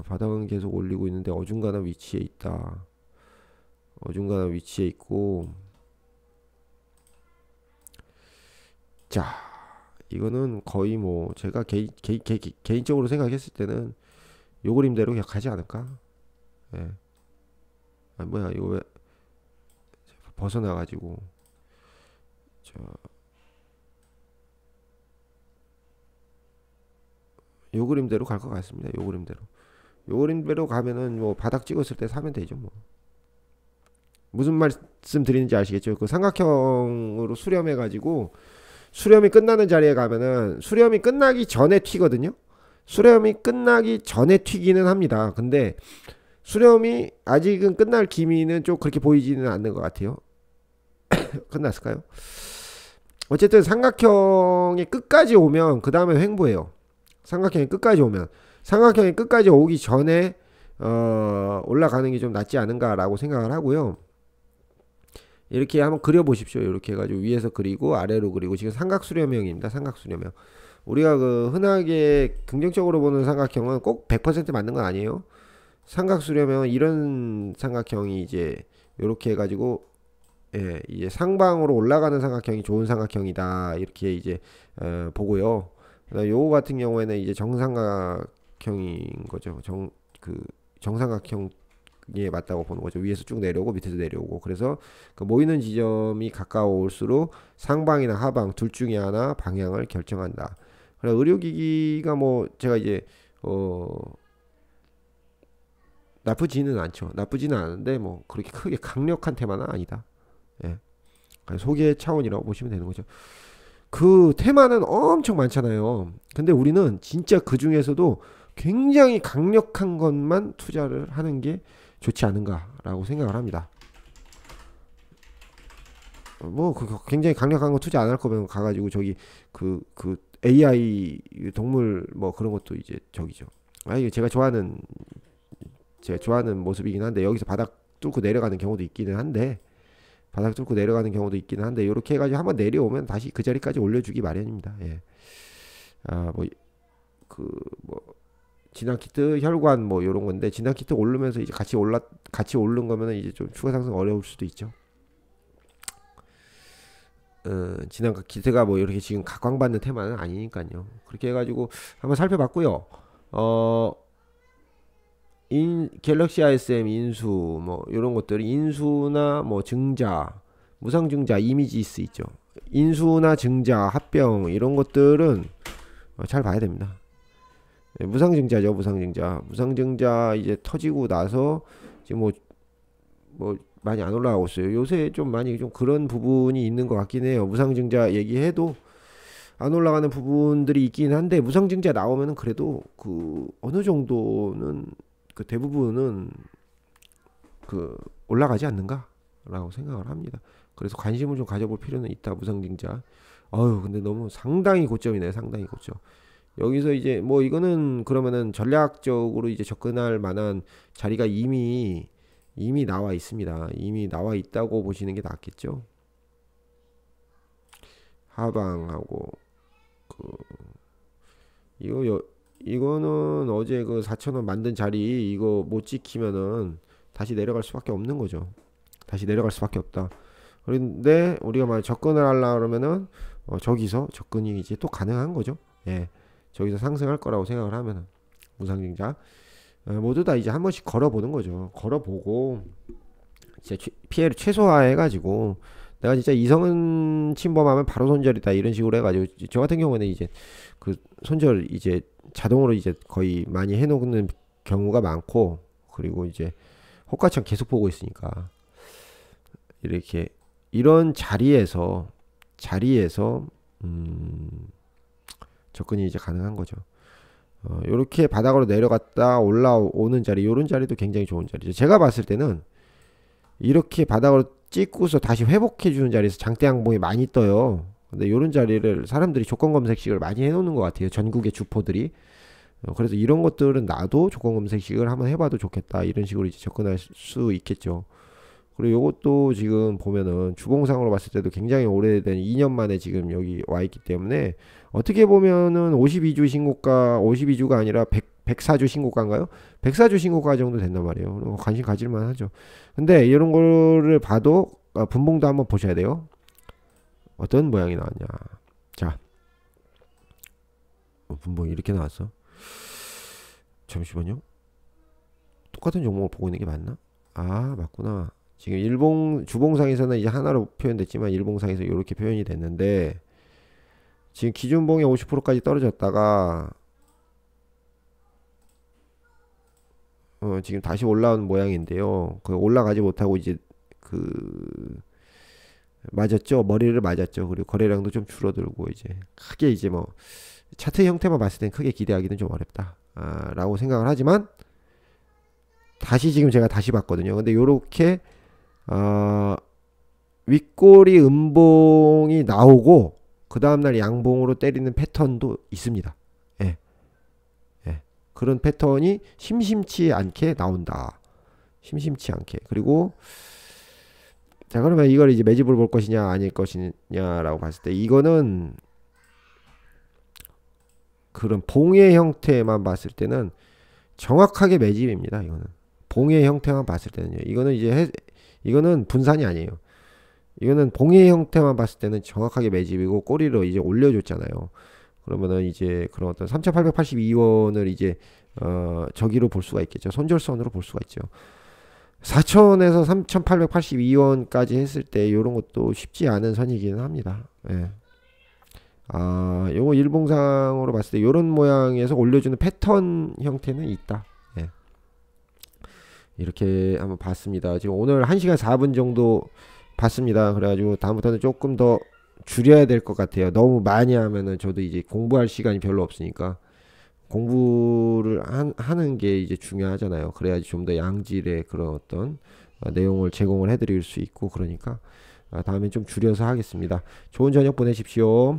바닥은 계속 올리고 있는데 어중간한 위치에 있다. 어중간한 위치에 있고, 자, 이거는 거의 뭐 제가 개인적으로 생각했을 때는 요 그림대로 그냥 가지 않을까? 예. 뭐야 이거 왜 벗어나가지고 요 그림대로 갈 것 같습니다. 요 그림대로 가면은 뭐 바닥 찍었을 때 사면 되죠. 뭐 무슨 말씀 드리는지 아시겠죠? 그 삼각형으로 수렴해가지고 수렴이 끝나는 자리에 가면은 수렴이 끝나기 전에 튀거든요. 수렴이 끝나기 전에 튀기는 합니다. 근데 수렴이 아직은 끝날 기미는 좀 그렇게 보이지는 않는 것 같아요. 끝났을까요? 어쨌든 삼각형이 끝까지 오면 그 다음에 횡보해요. 삼각형이 끝까지 오기 전에 올라가는 게 좀 낫지 않은가라고 생각을 하고요. 이렇게 한번 그려보십시오. 이렇게 해가지고 위에서 그리고 아래로 그리고 지금 삼각수렴형입니다. 삼각수렴형. 우리가 흔하게 긍정적으로 보는 삼각형은 꼭 100% 맞는 건 아니에요. 삼각수렴형은 이런 삼각형이 이제 이렇게 해가지고 이제 상방으로 올라가는 삼각형이 좋은 삼각형이다. 이렇게 이제 보고요. 요거 같은 경우에는 이제 정삼각형인 거죠. 정삼각형에 맞다고 보는 거죠. 위에서 쭉 내려오고 밑에서 내려오고. 그래서 그 모이는 지점이 가까워올수록 상방이나 하방 둘 중에 하나 방향을 결정한다. 그래 의료기기가 뭐 제가 이제 나쁘지는 않죠. 나쁘지는 않은데 뭐 그렇게 크게 강력한 테마는 아니다. 예. 소개 차원이라고 보시면 되는 거죠. 그 테마는 엄청 많잖아요. 근데 우리는 진짜 그 중에서도 굉장히 강력한 것만 투자를 하는 게 좋지 않은가라고 생각을 합니다. 뭐 굉장히 강력한 거 투자 안 할 거면 가가지고 저기 그 AI 동물 뭐 그런 것도 이제 저기죠. 이게 제가 좋아하는 모습이긴 한데, 여기서 바닥 뚫고 내려가는 경우도 있기는 한데, 이렇게 해가지고 한번 내려오면 다시 그 자리까지 올려주기 마련입니다. 예. 뭐 진앙키트 혈관 뭐 요런 건데, 진앙키트 오르면서 이제 같이 오른 거면은 이제 좀 추가 상승 어려울 수도 있죠. 진앙키트가 뭐 이렇게 지금 각광받는 테마는 아니니까요. 그렇게 해가지고 한번 살펴봤고요. 갤럭시 ISM 인수 뭐 이런 것들이, 인수나 뭐 증자, 무상증자, 이미지스 있죠. 인수나 증자, 합병 이런 것들은 잘 봐야 됩니다. 무상증자죠. 무상증자 이제 터지고 나서 지금 뭐 많이 안 올라가고 있어요. 요새 좀 많이 좀 그런 부분이 있는 것 같긴 해요. 무상증자 얘기해도 안 올라가는 부분들이 있긴 한데, 무상증자 나오면은 그래도 그 어느 정도는 그 대부분은 그 올라가지 않는가라고 생각을 합니다. 그래서 관심을 좀 가져볼 필요는 있다. 무상증자. 근데 너무 상당히 고점이네요. 상당히 고점. 여기서 이제 뭐 이거는 그러면은 전략적으로 이제 접근할 만한 자리가 이미 나와 있습니다. 이미 나와 있다고 보시는 게 낫겠죠. 하방하고 이거는 어제 그 4,000원 만든 자리 이거 못 지키면은 다시 내려갈 수밖에 없는 거죠. 다시 내려갈 수밖에 없다. 그런데 우리가 만약 접근을 하려 그러면은 저기서 접근이 이제 또 가능한 거죠. 예. 저기서 상승할 거라고 생각을 하면은 무상증자 모두 다 이제 한 번씩 걸어보는 거죠. 걸어보고 진짜 피해를 최소화해가지고, 내가 진짜 이성은 침범하면 바로 손절이다 이런 식으로 해가지고, 저 같은 경우는 이제 그 손절 이제 자동으로 이제 거의 많이 해놓는 경우가 많고, 그리고 이제 호가창 계속 보고 있으니까 이렇게 이런 자리에서 접근이 이제 가능한 거죠. 요렇게 바닥으로 내려갔다 올라오는 자리, 요런 자리도 굉장히 좋은 자리죠. 제가 봤을 때는 이렇게 바닥으로 찍고서 다시 회복해 주는 자리에서 장대 양봉이 많이 떠요. 근데 요런 자리를 사람들이 조건 검색식을 많이 해놓는 것 같아요. 전국의 주포들이. 그래서 이런 것들은 나도 조건 검색식을 한번 해봐도 좋겠다, 이런 식으로 이제 접근할 수 있겠죠. 그리고 요것도 지금 보면은 주봉상으로 봤을 때도 굉장히 오래된 2년 만에 지금 여기 와 있기 때문에, 어떻게 보면은 52주 신고가, 52주가 아니라 104주 신고가인가요? 104주 신고가 정도 된단 말이에요. 관심 가질만 하죠. 근데 이런 거를 봐도 분봉도 한번 보셔야 돼요. 어떤 모양이 나왔냐. 자, 분봉이 이렇게 나왔어. 잠시만요. 똑같은 종목을 보고 있는 게 맞나? 맞구나. 지금 주봉상에서는 이제 하나로 표현됐지만, 일봉상에서 이렇게 표현이 됐는데, 지금 기준봉이 50%까지 떨어졌다가 지금 다시 올라온 모양인데요. 그 올라가지 못하고 이제 맞았죠. 머리를 맞았죠. 그리고 거래량도 좀 줄어들고, 이제 크게 이제 뭐 차트 형태만 봤을 땐 크게 기대하기는 좀 어렵다 라고 생각을 하지만, 다시 지금 제가 다시 봤거든요. 근데 요렇게 윗꼬리 음봉이 나오고 그 다음날 양봉으로 때리는 패턴도 있습니다. 예. 그런 패턴이 심심치 않게 나온다. 심심치 않게. 그리고 자, 그러면 이걸 이제 매집을 볼 것이냐 아닐 것이냐라고 봤을 때, 이거는 그런 봉의 형태만 봤을 때는 정확하게 매집입니다. 이거는 봉의 형태만 봤을 때는요. 이거는 분산이 아니에요. 이거는 봉의 형태만 봤을 때는 정확하게 매집이고, 꼬리로 이제 올려줬잖아요. 그러면은 이제 그런 어떤 3,882원을 이제 저기로 볼 수가 있겠죠. 손절선으로 볼 수가 있죠. 4,000원에서 3,882원까지 했을 때 이런 것도 쉽지 않은 선이기는 합니다. 예. 요거 일봉상으로 봤을 때 이런 모양에서 올려주는 패턴 형태는 있다. 예. 이렇게 한번 봤습니다. 지금 오늘 1시간 4분 정도 봤습니다. 그래가지고 다음부터는 조금 더 줄여야 될 것 같아요. 너무 많이 하면은 저도 이제 공부할 시간이 별로 없으니까 공부를 하는 게 이제 중요하잖아요. 그래야지 좀 더 양질의 그런 어떤 내용을 제공을 해드릴 수 있고 그러니까 다음에 좀 줄여서 하겠습니다. 좋은 저녁 보내십시오.